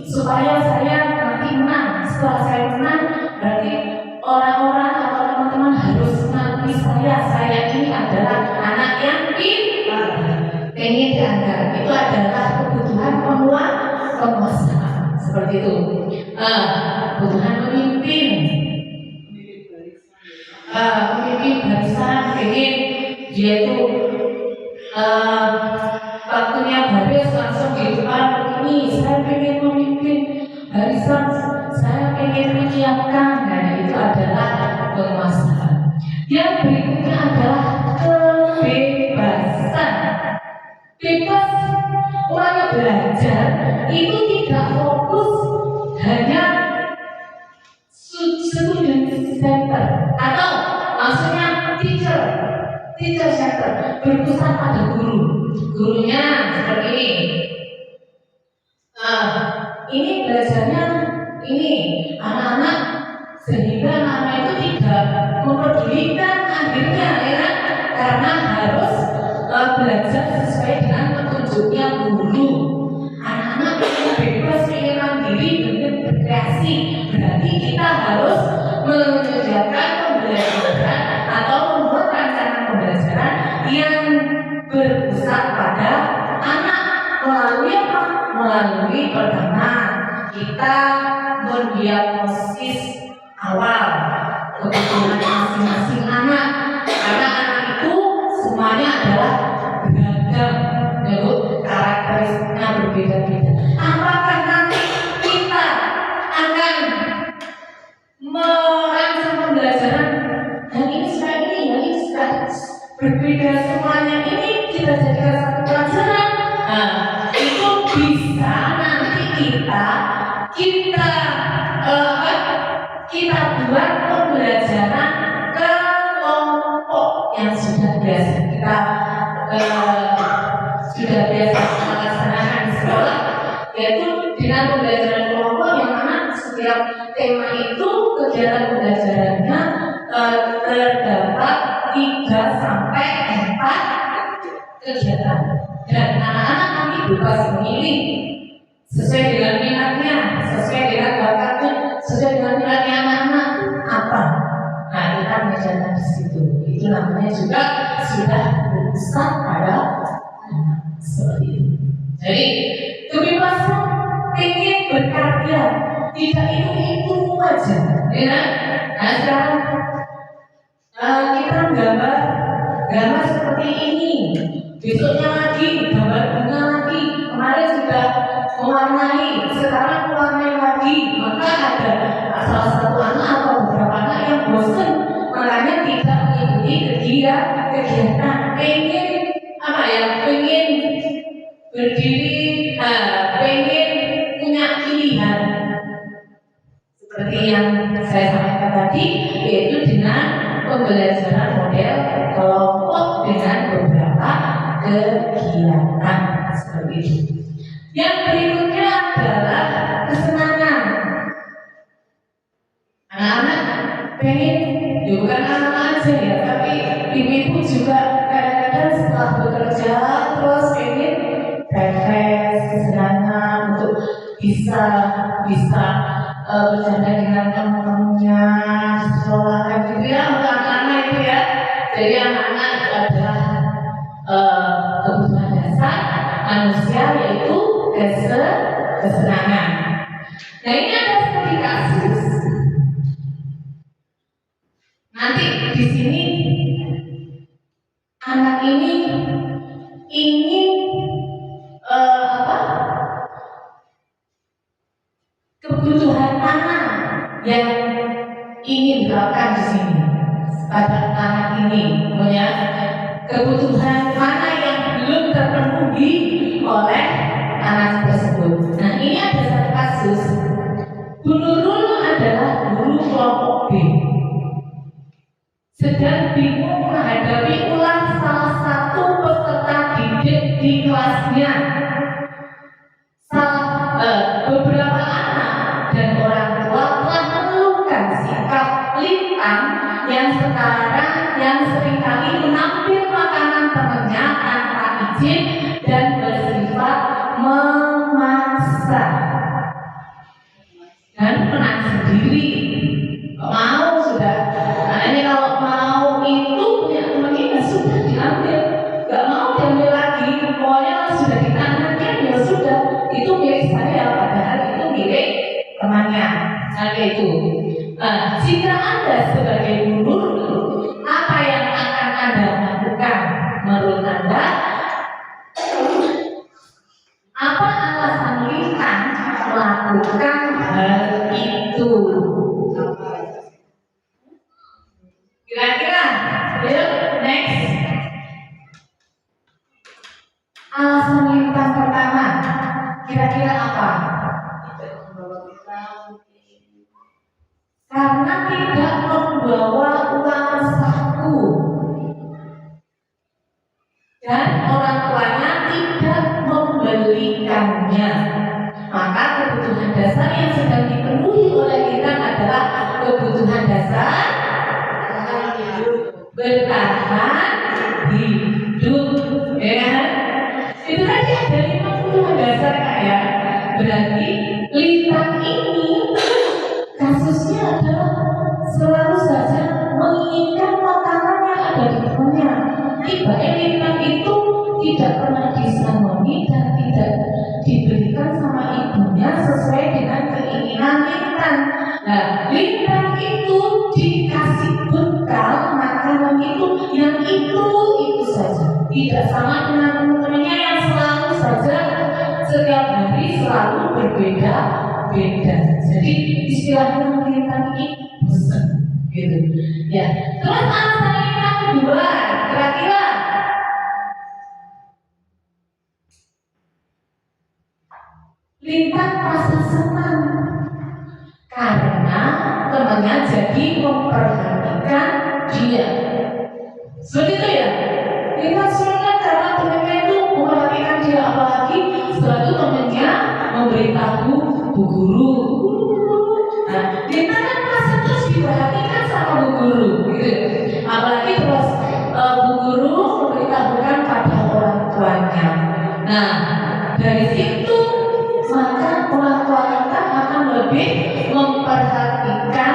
supaya saya nanti menang. Setelah saya menang, berarti orang-orang atau teman-teman harus mengakui saya ini adalah anak yang pintar, pengen anggaran itu adalah kebutuhan penguasaan seperti itu. Kebutuhan pemimpin barisan, ingin dia itu waktunya baris langsung di depan ini, saya ingin memimpin barisan, saya ingin menyiapkan. Nah, itu adalah penguasaan. Yang berikutnya adalah kebebasan. Bebas orang belajar itu tidak fokus hanya student center atau maksudnya teacher center, berpusat pada gurunya seperti ini. Ini belajarnya ini anak-anak, sehingga anak-anak itu tidak mempedulikan akhirnya ya kan? Karena harus belajar sesuai dengan petunjuknya guru. Anak-anak yang bebas, ingin mandiri, berkreasi, berarti kita harus menyediakan pembelajaran atau membuat rancangan pembelajaran yang berpusat pada anak. Melalui apa? Melalui pertama kita mendiagnosis awal kebutuhan masing-masing anak, karena anak itu semuanya adalah beragam, karakteristiknya berbeda-beda. Apakah nanti kita akan merancang pembelajaran yang ini sudah ini, yang ini sudah berbeda semuanya, ini kita jadikan satu pelajaran? Itu bisa nanti kita buat pembelajaran kelompok yang sudah biasa melaksanakan di sekolah, yaitu dengan pembelajaran kelompok yang mana setiap tema itu kegiatan pembelajarannya terdapat 3 sampai 4 kegiatan, dan anak-anak nanti bebas memilih sesuai dengan minatnya, sesuai dengan bakatnya, sesuai dengan minatnya anak-anak apa. Nah, kita mengajarkan di situ. Itu namanya juga sudah berpusat pada anak seperti itu. Jadi kebebasan ingin berkarya, tidak itu aja, ya. Nah, sekarang kita gambar seperti ini, besoknya lagi gambar bunga lagi, kemarin sudah mewarnai, sekarang mewarnai lagi. Maka ada salah satu anak atau beberapa anak yang bosan, makanya tidak mengikuti kegiatan, pengen berdiri, pengen punya pilihan seperti yang saya sampaikan tadi, yaitu dengan pembelajaran model kelompok dengan beberapa kegiatan seperti itu. Yang berikutnya adalah kesenangan. Anak-anak pengen, bukan anak aja ya, tapi ibu juga kadang-kadang setelah bekerja terus pengen refresh, kesenangan untuk bisa bercanda dengan teman-temannya, sekolah gitu ya, untuk anak-anak itu ya. Jadi anak-anak itu adalah kebutuhan dasar manusia, yaitu kesenangan. Nah, ini ada seperti kasus. Nanti di sini anak ini ingin kebutuhan mana yang ingin dilakukan di sini pada anak ini, punya kebutuhan mana yang belum terpenuhi oleh anak tersebut. Nah, ini ada satu kasus. Bu Nurul adalah guru kelompok B, sedang bingung menghadapi ulah salah satu peserta didik di kelasnya. Beberapa anak dan orang tua telah mengeluhkan sikap lintang yang seringkali mengambil makanan temannya tanpa izin dan bersifat memaksa dan menang sendiri. Mau sudah, nah ini kalau mau itu punya teman kita sudah itu. Nah, jika Anda sebagai guru, apa yang akan Anda lakukan? Menurut Anda, apa alasan Lintang melakukan hal itu? Kira-kira, yuk next. Alasan Lintang pertama, kira-kira apa? Karena tidak membawa uang saku dan orang tuanya tidak membelikannya, maka kebutuhan dasar yang sedang dipenuhi oleh kita adalah kebutuhan dasar bertahan hidup, ya. Itu tadi ada 5 kebutuhan dasar, Kak, ya. Berarti Lintang ini kasusnya adalah selalu saja menginginkan makanan yang ada di temannya. Tiba-tiba Lintang itu tidak pernah disanoni dan tidak diberikan sama ibunya sesuai dengan keinginan Lintang. Nah, Lintang itu dikasih bekal makanan itu yang itu saja, tidak sama dengan teman-temannya yang selalu saja setiap hari selalu berbeda-beda. Jadi istilahnya Lintang ini bosan, gitu. Ya. Terus alasan Lintang kedua, kira-kira Lintang merasa senang karena temannya jadi memperhatikan dia. Seperti itu ya. Lintang senang karena temannya itu memperhatikan dia, apalagi setelah itu temannya memberitahu bu guru. Nah, Lintang kan merasa terus diperhatikan sama bu guru, gitu. Apalagi terus bu guru memberitahukan pada orang tuanya. Nah, dari situ maka orang tua kita akan lebih memperhatikan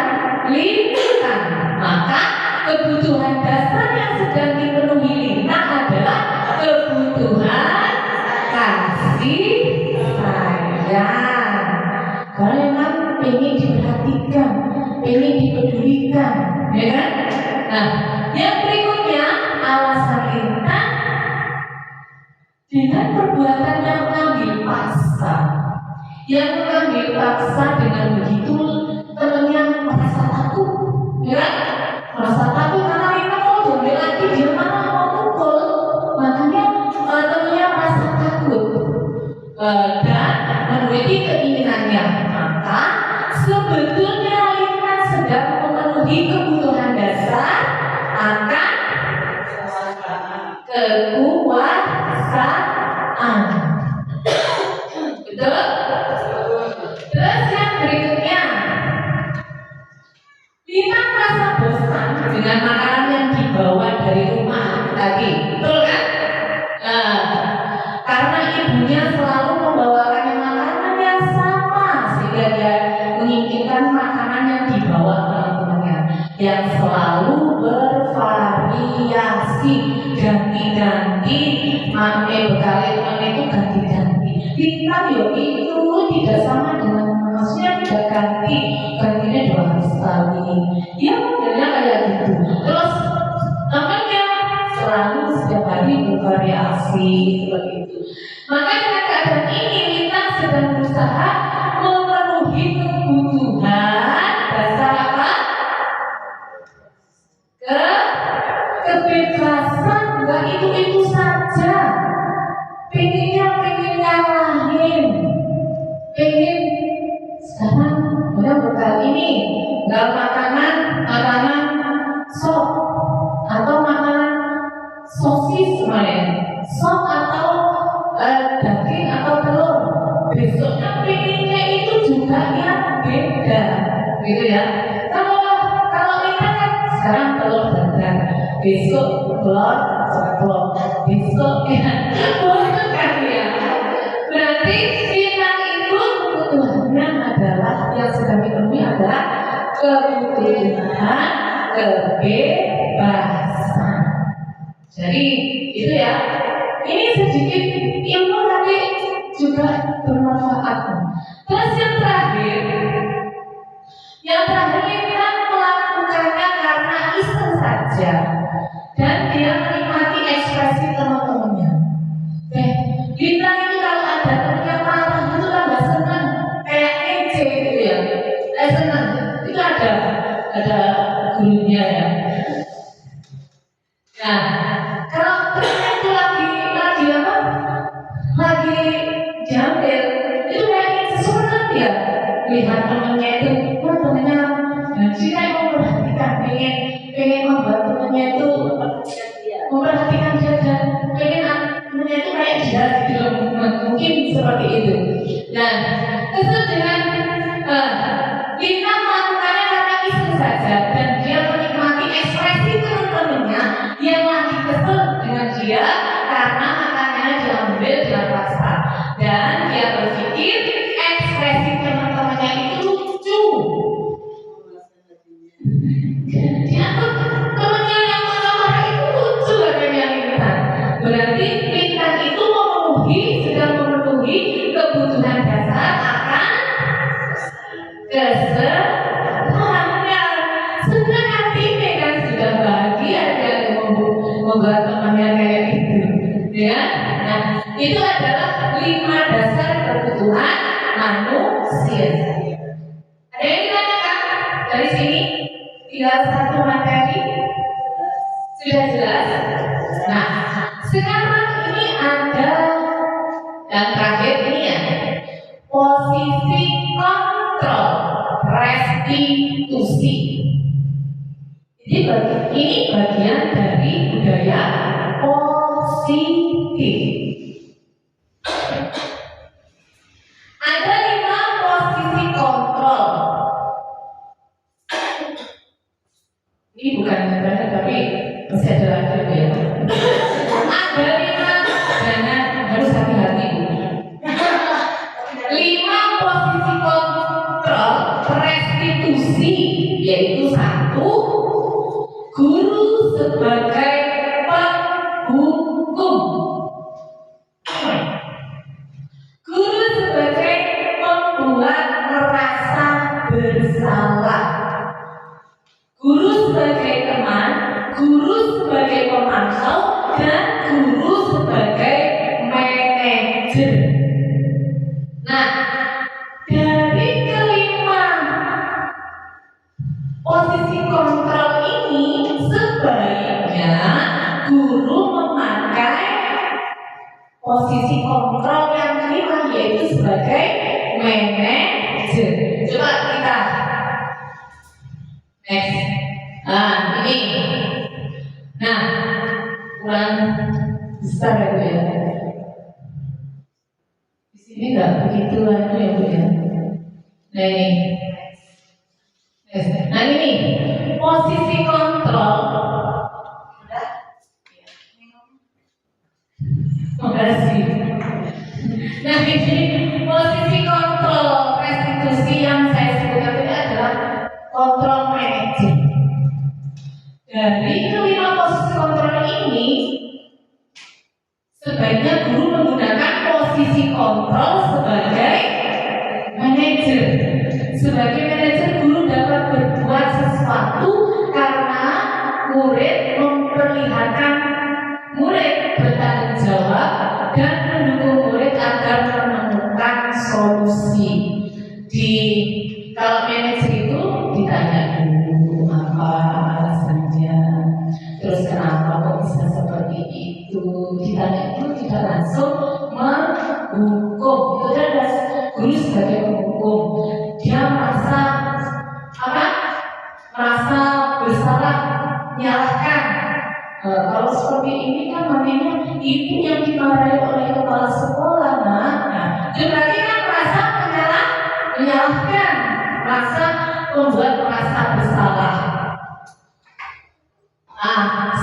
Lintang. Maka kebutuhan dasar yang sedang dipenuhi Lintang adalah kebutuhan kasih sayang. Karena memang ingin diperhatikan, ingin dipedulikan, ya kan? Nah, yang berikutnya alasan Lintang dengan perbuatan yang mengambil paksa. Yang mengambil paksa dengan begitu temannya merasa takut, ya kan? Merasa takut karena Lintang mau diambil lagi, dia malah mau pukul. Makanya temannya merasa takut dan menuruti keinginannya. Maka sebetulnya Lintang sedang memenuhi kebutuhan dasar akan kekuasaan. Betul? Terus yang berikutnya, Lintang merasa bosan dengan makanan yang dibawa dari rumah tadi, betul kan? Karena ibunya selalu membawakan makanan yang sama, sehingga dia menginginkan makanan yang dibawa teman-temannya yang selalu bervariasi, ganti-ganti, bekal itu ganti-ganti. Lintang itu tidak sama dengan, maksudnya tidak gantinya 2 hari sekali. Dia modelnya kayak gitu. Terus namanya selalu setiap hari bervariasi seperti itu. Maka dengan keadaan ini Lintang sedang berusaha memenuhi kebutuhan dasar apa? Kebebasan, enggak itu saja. Pengen ngalahin, pengen sekarang udah bekal ini, enggak makanan sop atau makanan sosis semuanya, sop atau daging atau telur. Besoknya pengennya itu juga yang beda, gitu ya. Kalau kita kan sekarang telur dadar, besok telur ceplok, besok ya bosan kan ya. Berarti Lintang itu kebutuhannya adalah yang sedang dipenuhi adalah kebutuhan kebebasan. Jadi itu ya. Ini sedikit ilmu tapi juga bermanfaat. Terus yang terakhir, diambil itu kayak sesuatu ya, lihat temennya itu, wah temennya jika memperhatikan, pengen membuat temennya itu memperhatikan dia dan pengen temennya itu kayak dia gitu, mungkin seperti itu. Dan kesel dengan Lina melakukannya karena iseng saja dan dia menikmati ekspresi teman-temannya yang lagi kesel dengan dia karena makanannya diambil dalam pasar, dan dia berpikir ekspresi teman-temannya itu lucu. Dia tuh temannya yang marah-marah itu lucu katanya Lintang. Berarti Lintang itu sedang memenuhi kebutuhan dasar akan kesenangan. Senang hatinya kan sudah bahagia dia membuat temannya kayak itu, ya. Nah, itu adalah 5 dasar kebutuhan manusia. Ada yang ditanyakan dari sini? Tinggal satu materi, sudah jelas. Nah, sekarang ini ada yang terakhir ini ya, posisi kontrol restitusi. Jadi ini bagian dari budaya positif. Ada 5 posisi kontrol. Ini bukan gambarnya tapi masih ada lagi ya. Ada 5, jangan harus hati-hati. 5 posisi kontrol restitusi, yaitu 1, guru sebagai penghukum. Guru sebagai pembuat merasa bersalah. Guru sebagai teman, guru sebagai pemantau, dan guru sebagai manajer. Nah, dari kelima posisi kontrol ini sebaiknya guru memakai posisi kontrol yang kelima, yaitu sebagai manajer. Coba kita next. Nah, ini. Nah, kurang besar ya Bu ya. Di sini nggak begitu ya Bu ya. Nah ini. Nah ini posisi kontrol. Makasih. Nah ini posisi kontrol restitusi yang saya sebutkan ini adalah kontrol manajer. Dari kelima posisi kontrol ini, sebaiknya guru menggunakan posisi kontrol sebagai manajer. Sebagai manajer, guru dapat berbuat sesuatu karena murid memperlihatkan murid bertanggung jawab dan mendukung murid agar menemukan solusi. Kalau manajer itu ditanya dulu apa alasannya, terus kenapa kok bisa seperti itu, ditanya itu tidak langsung menghukum. Itu adalah guru sebagai penghukum. Dia merasa bersalah, menyalahkan. Kalau seperti ini kan namanya ibu yang dimarahi oleh kepala sekolah, itu berarti kan merasa menyalahkan, merasa membuat merasa bersalah.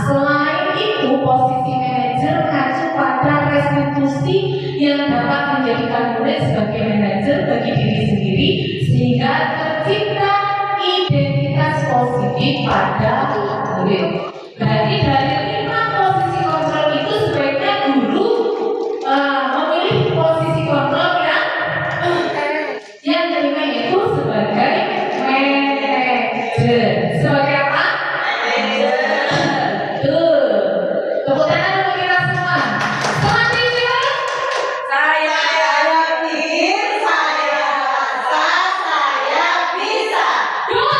Selain itu, posisi manajer mengacu pada restitusi yang dapat menjadikan murid sebagai manajer bagi diri sendiri, sehingga tercipta identitas positif pada murid. Berarti dari 5 posisi kontrol itu sebaiknya guru memilih posisi kontrol yang kelima itu sebagai manajer. Sebagai apa? Manajer. Tuh. Tepuk tangan untuk kita semua. Selamat tidur. Saya bisa. Dua.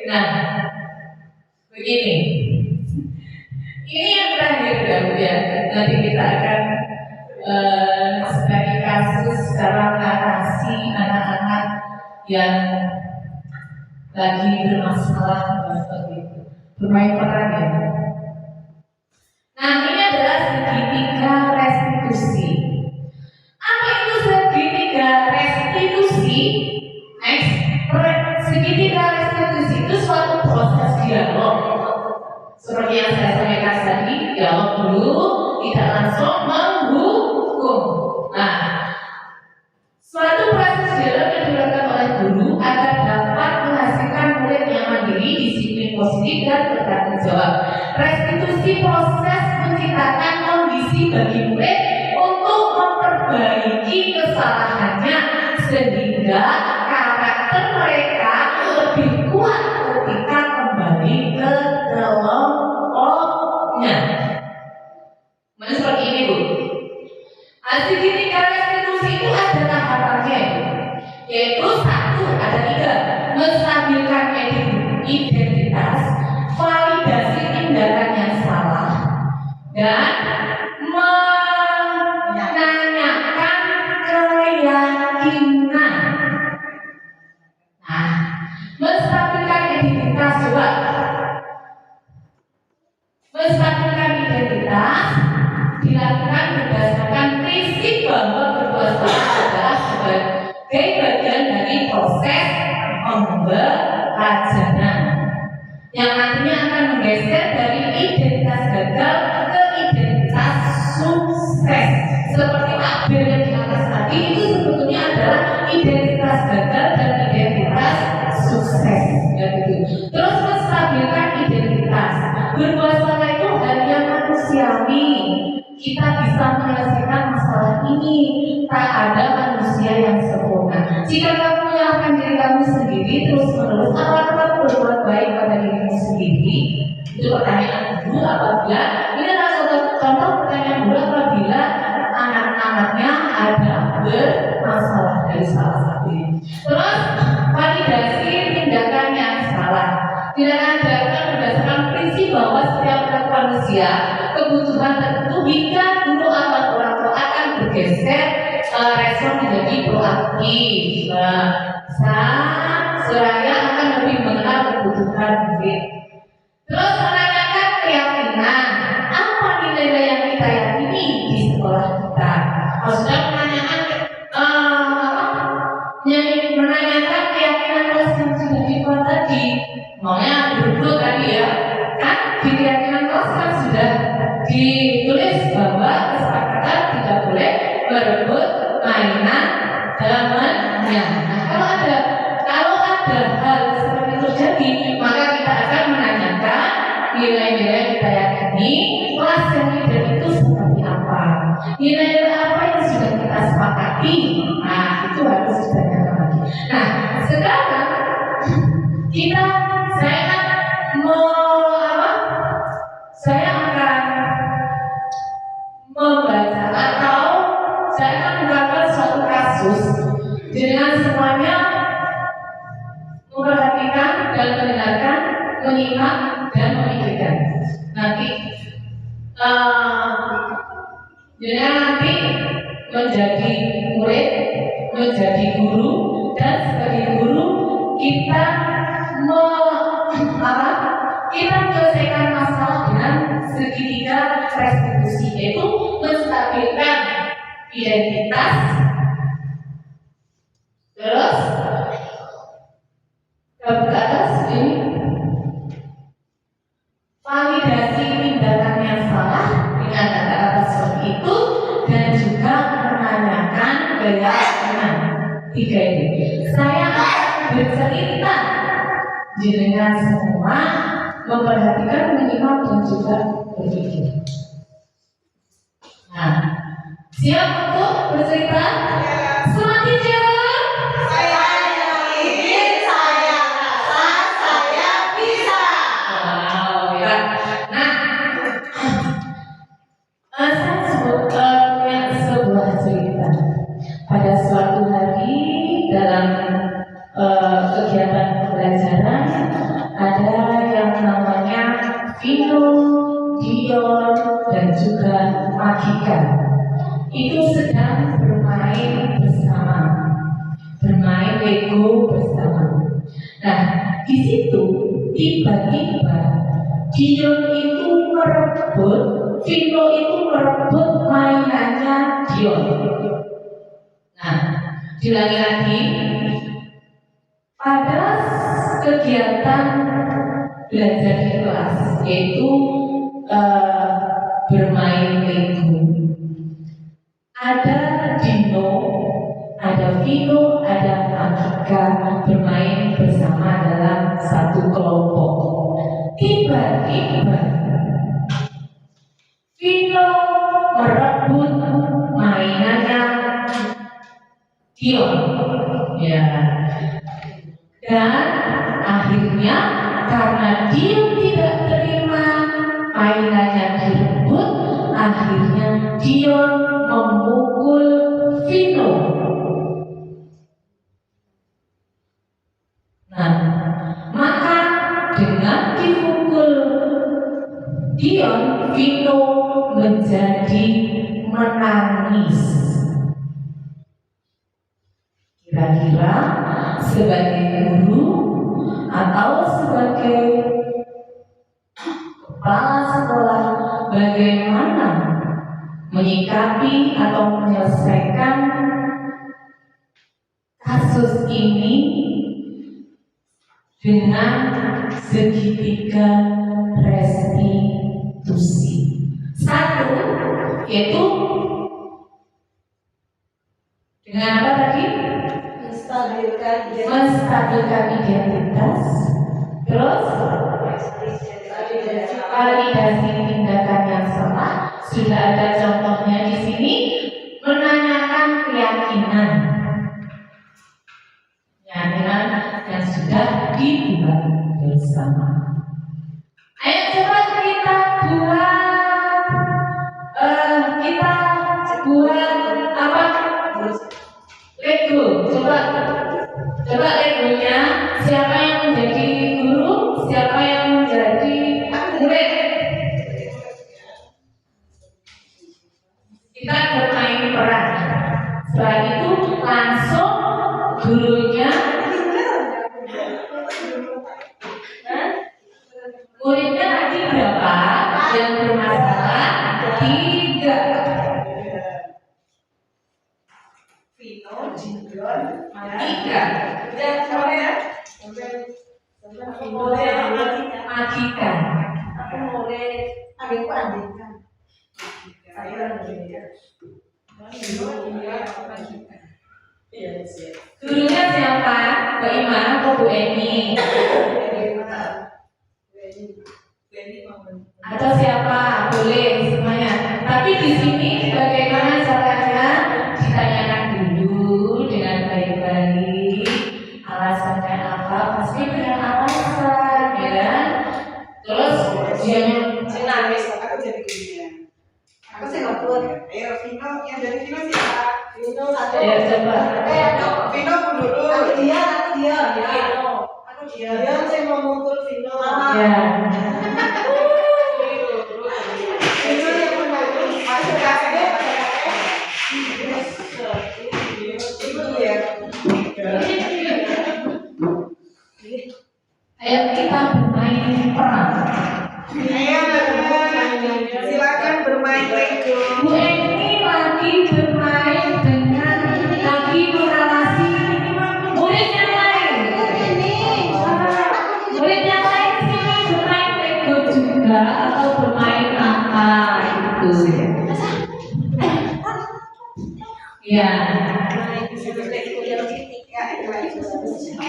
Nah, begini. Ini yang terakhir ya. Nanti kita akan dari kasus cara mengatasi anak-anak yang lagi bermasalah seperti itu, bermain peran ya. Nah, ini adalah segitiga restitusi. Apa itu segitiga restitusi? Segitiga restitusi itu suatu proses dialog. Seperti yang saya sampaikan tadi, dialog dulu, tidak langsung menghukum. Nah, suatu proses dialog yang dilakukan oleh guru agar dapat menghasilkan murid yang mandiri, disiplin positif dan bertanggung jawab. Restitusi proses menciptakan kondisi bagi murid untuk memperbaiki kesalahannya sehingga karakter mereka lebih kuat ketika kembali ke kelompoknya. Nah, seperti ini Bu. Segitiga restitusi itu ada tahapannya, yaitu satu, ada 3, menstabilkan identitas, validasi tindakan yang salah, dan menanyakan keyakinan. Nah, menstabilkan identitas coba. Menstabilkan identitas dilakukan berdasarkan prinsip bahwa berbuat salah adalah sebagai bagian dari proses pembelajaran yang nantinya akan menggeser dari identitas gagal ke identitas sukses. Seperti tabel yang di atas tadi itu sebetulnya adalah identitas gagal dan identitas sukses. Gitu. Terus menstabilkan identitas. Berbuat salah itu hal yang manusiawi. Kita bisa menyelesaikan masalah ini. Tak ada manusia yang sempurna. Jika kamu menyalahkan diri kamu sendiri terus menerus, apakah kamu berbuat baik pada dirimu sendiri? Itu pertanyaan dulu. Apabila ini adalah contoh pertanyaan dulu apabila anak-anaknya ada bermasalah dari salah satunya. Terus validasi tindakan yang salah. Tindakan dilakukan berdasarkan prinsip bahwa setiap manusia kebutuhan tertentu hingga dulu atau orang tua akan bergeser respon menjadi proaktif. Seraya akan lebih mengenal kebutuhan murid. Terus menanyakan keyakinan, apa nilai yang kita yakini di sekolah kita. Maksudnya menanyakan keyakinan kelas yang sudah dibuat tadi. Maunya betul tadi ya, kan di keyakinan kelas kan sudah ditulis bahwa kesepakatan tidak boleh berebut mainan temannya. Nah, kalau ada hal seperti itu terjadi, maka kita akan menanyakan nilai-nilai kita yakini, kelas yang tidak itu seperti apa, nilai-nilai apa yang sudah kita sepakati. Nah, itu harus ditanyakan lagi. Nah, sekarang saya akan membaca atau saya akan mengungkapkan suatu kasus dengan semuanya memperhatikan dan mendengarkan, menyimak dan memikirkan. Nanti menjadi murid, menjadi guru, dan sebagai guru kita menyelesaikan masalah dengan segitiga restitusi, yaitu menstabilkan identitas, terus ke atas ini validasi tindakan yang salah dengan kata-kata seperti itu, dan juga menanyakan keyakinan. 3 ini saya akan bercerita, jenengan semua memperhatikan, menyimak dan juga berpikir. Nah, siap untuk bercerita? Semakin jauh Saya ingin, saya rasa, saya bisa. wow, ya. Nah, saya punya sebuah cerita. Pada suatu hari dalam kegiatan pembelajaran, bersama. Nah, di situ tiba-tiba Dion itu merebut, Vino itu merebut mainannya Dion. Nah, diulangi lagi. Pada kegiatan belajar di kelas, yaitu bermain Lego, ada Dino, ada Vino, ada Agika bermain bersama dalam satu kelompok. Tiba-tiba Vino merebut mainannya Dion, ya. Dan akhirnya karena Dion tidak terima mainannya direbut, akhirnya Dion memukul Vino. Nah, maka dengan dipukul Dion, Vino menjadi menangis. Kira-kira sebagai guru atau sebagai kepala sekolah, bagaimana menyikapi atau menyelesaikan kasus ini dengan segitiga restitusi? Satu, yaitu dengan apa tadi? Menstabilkan identitas. Terus validasi tindakan yang salah. Sudah ada contohnya di sini. Menanyakan keyakinan yang sudah dibuat bersama. Ayo coba kita buat apa? Lego. Coba Legonya. Siapa yang menjadi guru? Siapa yang menjadi murid? Kita bermain peran. Setelah itu langsung gurunya, muridnya nanti berapa? Yang bermasalah 3. Vino, Dion, 3. dan sama ya. Magika. Aku murid adikku Andika. Saya muridnya. Iya, siap. Gurunya siapa? Mbak Ima atau Bu Eni? Atau siapa? Boleh semuanya. Tapi di sini bagaimana caranya? Ditanyakan dulu dengan baik-baik. Alasannya apa? Pasti dengan alasan, ya kan? Terus jangan Nangis, aku jadi gurunya. Aku sih ngapur. Ayo, Vino, yang dari Vino siapa? Vino satu. ya coba. Vino dulu. Aku dia. Aku dia. Dia saya mau mukul Vino. Ya. Vino yang menangis. Masuk kakek. Ibu ya. Ayo kita bermain peran. Ayo, silakan bermain Lego. Bu Eni lagi bermain dengan lagi mengalasi murid yang lain. Murid yang lain sini bermain Lego juga atau bermain apa itu? Ya.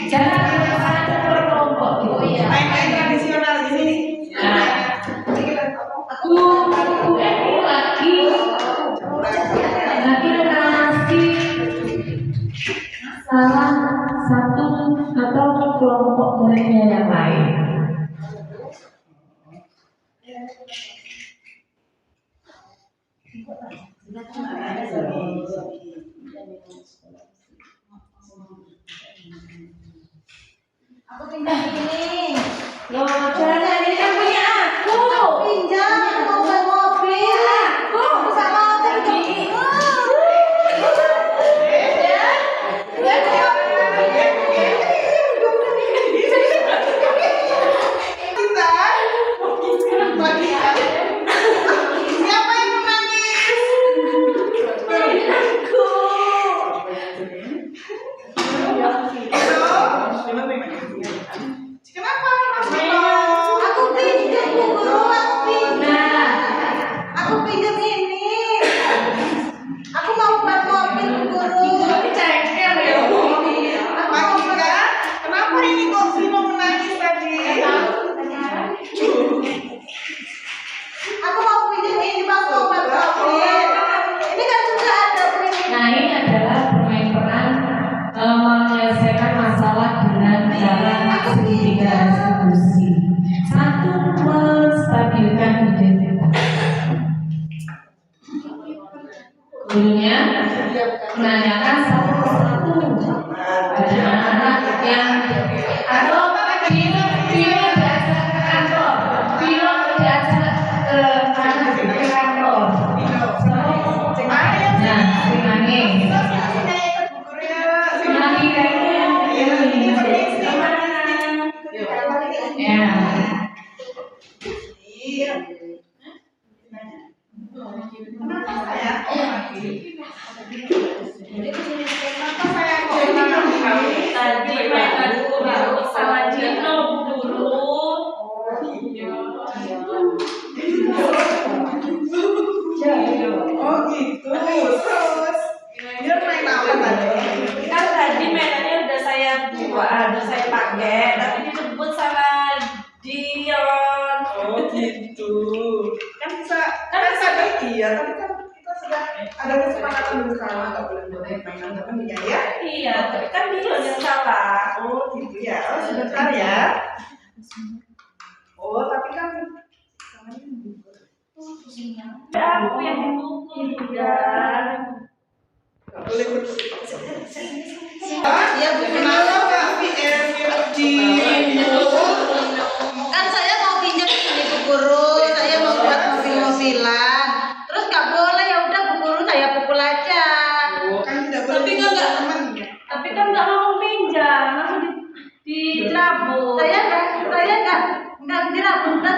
Jangan satu kelompok gitu ya. Main-main tradisional di sini. Nah, Bu Eni lagi mengalasi salah satu atau kelompok muridnya yang lain. Aku pinjam ini. Loh, jangan ini kan punya aku. Pinjam mobil. Aku sama aku ini. harus saya pakai, tapi dijemput sama Dion. Oh gitu. Kan bisa iya, tapi kan kita sudah ada kesepakatan bersama nggak boleh mainan temennya ya. Iya, tapi kan Dion yang salah. Oh gitu ya. Oh sebentar ya. Oh tapi kan Aku yang dipukul ya. nggak boleh Iya, Bu. kenapa Kak di Kan saya mau pinjam ini Bu Guru, saya mau buat mobil-mobilan. Terus nggak boleh, ya udah Bu Guru saya pukul aja. Oh kan tidak boleh Tapi kan nggak- temannya. Tapi kan nggak mau pinjam, langsung dicabut. Saya nggak dirabut, udah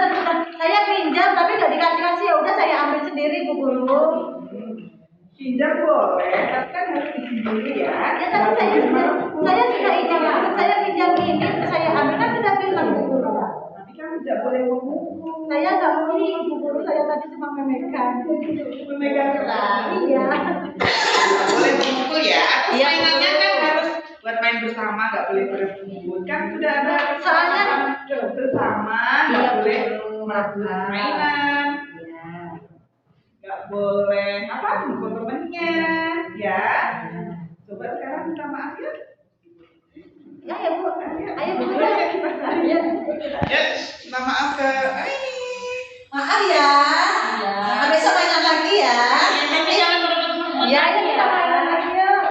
saya pinjam tapi nggak dikasih, ya udah saya ambil sendiri Bu Guru. Pinjam boleh, tapi kan harus izin dulu ya. Ya tapi saya sudah izin, saya pinjam ini, saya ambil kan sudah bilang Bu Guru. Tapi kan tidak boleh memukul. Saya nggak mau ini Bu Guru, saya tadi cuma memegang. Memegang Iya. Nggak boleh memukul ya. Iya, Mainannya Bu. kan harus buat main bersama, nggak boleh berebut. Kan sudah ada Soalnya- kesepakatan bersama, nggak Iya, boleh Bu. merebut mainan, Iya. nggak boleh mukul temennya, ya. Coba sekarang minta maaf ya. Ya Bu, ayo Bu. Ya, minta maaf ke Aini. Maaf ya. Iya. Sampai besok mainan lagi ya. Tapi jangan berebut-berebut. Ya, ayo kita mainan lagi yuk.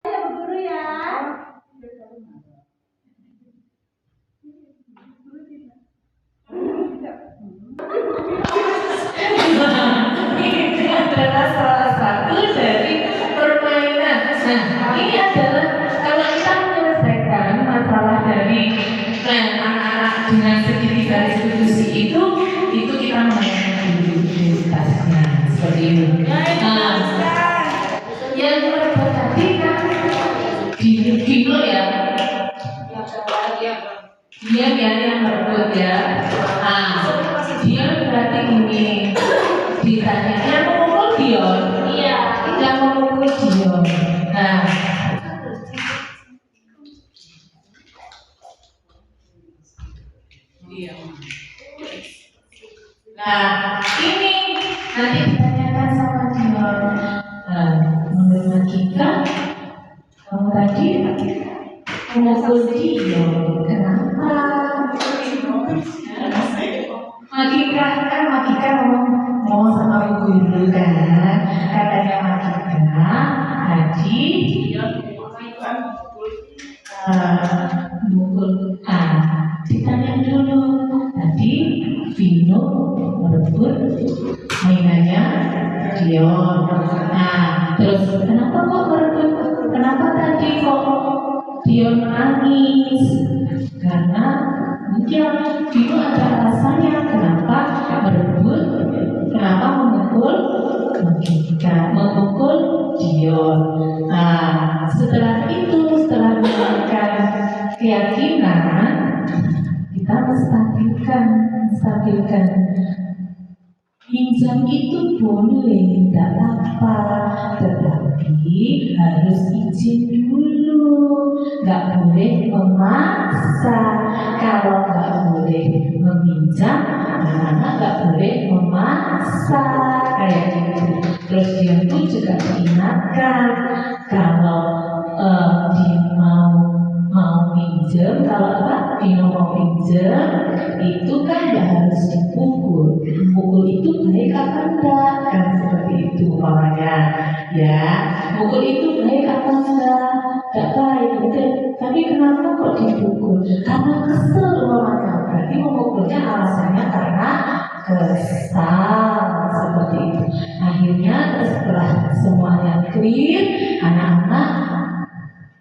Ayo Bu Guru ya. Ini adalah salah satu dari permainan. Nah, ini adalah kalau kita menyelesaikan masalah dari anak-anak dengan segitiga distribusi itu kita mainkan dulu identitasnya seperti itu. Nah, yang berbeda tadi kan Dino ya. Dia yang merebut ya. Dia berarti ini ditanya yang memukul Dion. Iya. Yang memukul Dion. Nah, ini nanti ditanyakan sama Dion. Menurut kita kamu tadi memukul Dion. Kenapa? Magika ngomong sama Bu Guru kan, katanya Magika tadi mukul. Ditanya dulu tadi Vino merebut mainannya Dion. Terus kenapa kok merebut? Kenapa tadi kok Dion menangis? Karena mungkin Vino ada alasannya kenapa merebut, kenapa memukul Magika, memukul Dion. Setelah itu, setelah melakukan keyakinan, kita menstabilkan pinjam itu boleh, tidak apa, tetapi harus izin dulu, nggak boleh memaksa. Kalau nggak boleh meminjam, anak-anak nggak boleh memaksa kayak gitu. Terus dia pun juga diingatkan kalau dia mau pinjam, kalau Vino mau pinjam itu kan nggak harus dipukul. Pukul itu baik apa enggak, kan seperti itu makanya ya. Pukul itu baik apa enggak baik, betul. Tapi kenapa kok dipukul? Karena kesel mamanya. Berarti memukulnya alasannya karena kesal seperti itu. Akhirnya setelah semuanya clear, anak-anak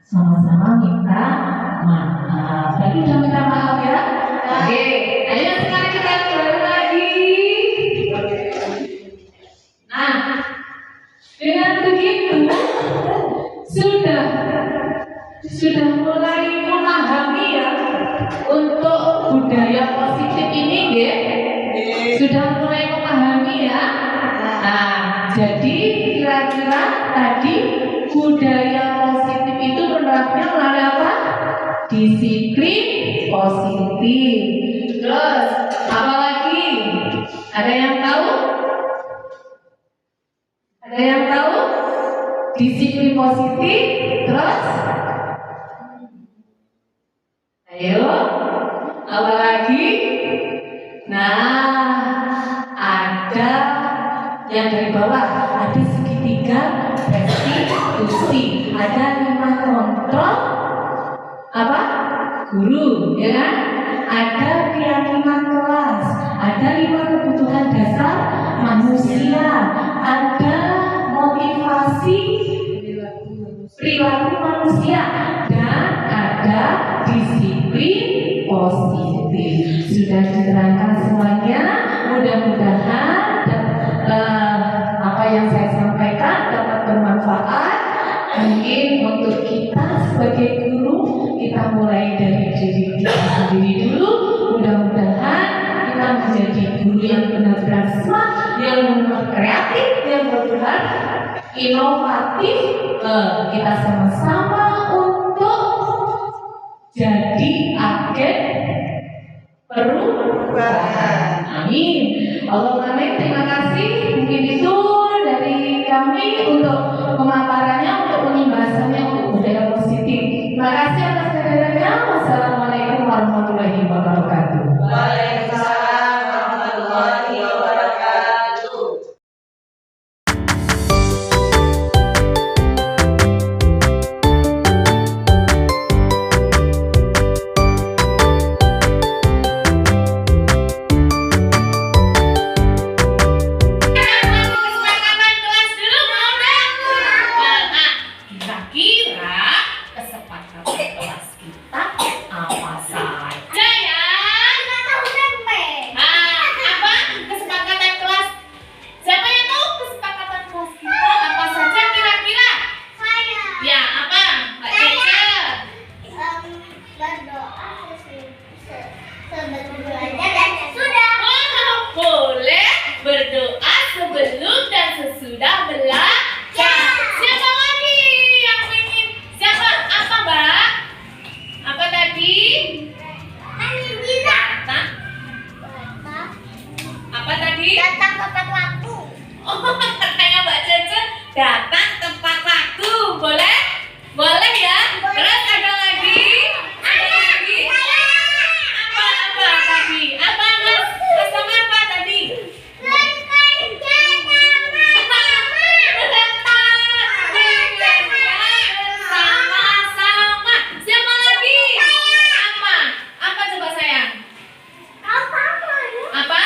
sama-sama minta maaf. Tadi udah minta maaf ya? Oke, ayo sekarang kita mulai lagi. Nah, dengan begitu sudah mulai memahami ya untuk budaya positif ini ya. Sudah mulai memahami ya. Nah, jadi kira-kira tadi budaya positif positif. Terus apa lagi? Ada yang tahu? Ada yang tahu? Disiplin positif. Terus? Ayo, apa lagi? Nah, ada yang dari bawah, ada segitiga restitusi, ada 5 kontrol apa? Guru, ya kan? Ada keyakinan kelas, ada 5 kebutuhan dasar manusia, ada motivasi perilaku manusia, dan ada disiplin positif. Sudah diterangkan semuanya. Mudah-mudahan apa yang saya sampaikan dapat bermanfaat. Mungkin untuk kita sebagai guru, kita mulai dari diri kita sendiri dulu. Mudah-mudahan kita menjadi guru yang benar-benar smart, yang benar-benar kreatif, yang benar-benar inovatif. Kita sama-sama untuk jadi agen perubahan. Amin. Allahumma amin. Terima kasih. Mungkin itu dari kami untuk pemaparannya, untuk pembahasannya, untuk budaya positif. Terima kasih atas kehadirannya. Wassalamualaikum warahmatullahi wabarakatuh. Waalaikumsalam warahmatullahi wabarakatuh. Kesepakatan kelas dulu mau dong? Kira-kira kesepakatan kelas kita apa saja ya? Apa kesepakatan kelas? Siapa yang tahu kesepakatan kelas kita apa saja kira-kira? Ya apa? Mbak Cece? Boleh berdoa sebelum dan sesudah belajar. Siapa lagi yang ingin? Siapa? Apa, Mbak? Apa tadi? Kata? Apa tadi? Oh, katanya Mbak Cece datang tepat waktu. Boleh? Boleh ya? Terus ada lagi? Ada lagi? Apa tadi? Apa Mas? Sama apa tadi? Sama-sama. Siapa lagi? Apa? Apa coba sayang? Apa? Apa?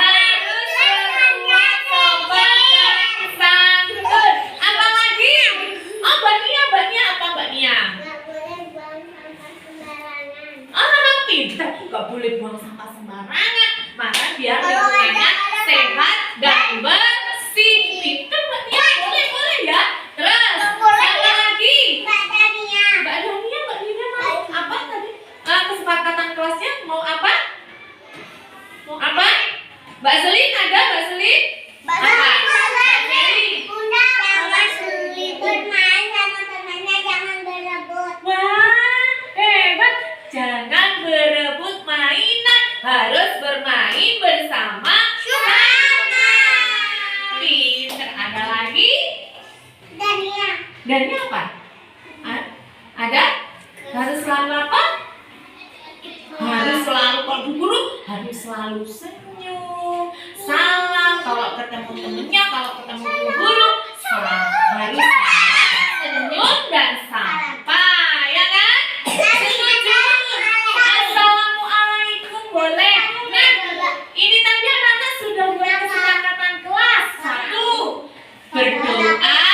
Harus berbuat sopan dan santun. Apa lagi? Oh, Mbak Nia apa Mbak Nia? Pintar, gak boleh buang sampah sembarangan. Maka biar lingkungannya sehat dan bersih. Pintar Mbak Nia, boleh ya. Terus, siapa lagi? Mbak Dania mau apa tadi? Kesepakatan kelasnya mau apa? Mau apa? Mbak Selin ada? Mbak Selin? Wah, hebat. Jangan berebut mainan, harus bermain bersama sama. Pinter. Ada lagi? Dania apa? Ada? Harus selalu apa? Harus selalu kalau guru, harus selalu senyum. Salam kalau ketemu temennya, kalau ketemu guru, harus senyum dan sapa, ya kan? Setuju? Assalamualaikum, boleh? Nah, ini tadi anak-anak sudah buat kesepakatan kelas. 1. Berdoa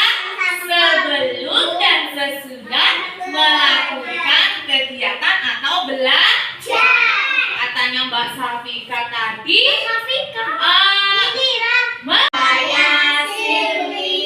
sebelum dan sesudah melakukan kegiatan atau belajar. Katanya Mbak Safika tadi. Saya Sirli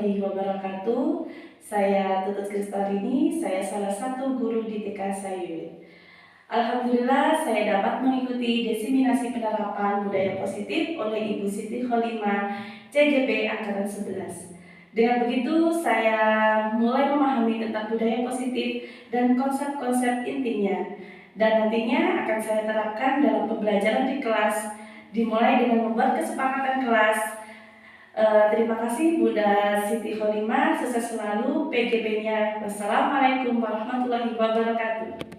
warahmatullahi wabarakatuh. Saya Tutut Kristarini, saya salah satu guru di TK Sayuit. Alhamdulillah saya dapat mengikuti diseminasi penerapan budaya positif oleh Ibu Siti Kholimah, CGP Angkatan 11. Dengan begitu, saya mulai memahami tentang budaya positif dan konsep-konsep intinya. Dan nantinya akan saya terapkan dalam pembelajaran di kelas, dimulai dengan membuat kesepakatan kelas. Terima kasih Bunda Siti Kholimah, sukses selalu PGP-nya. Wassalamualaikum warahmatullahi wabarakatuh.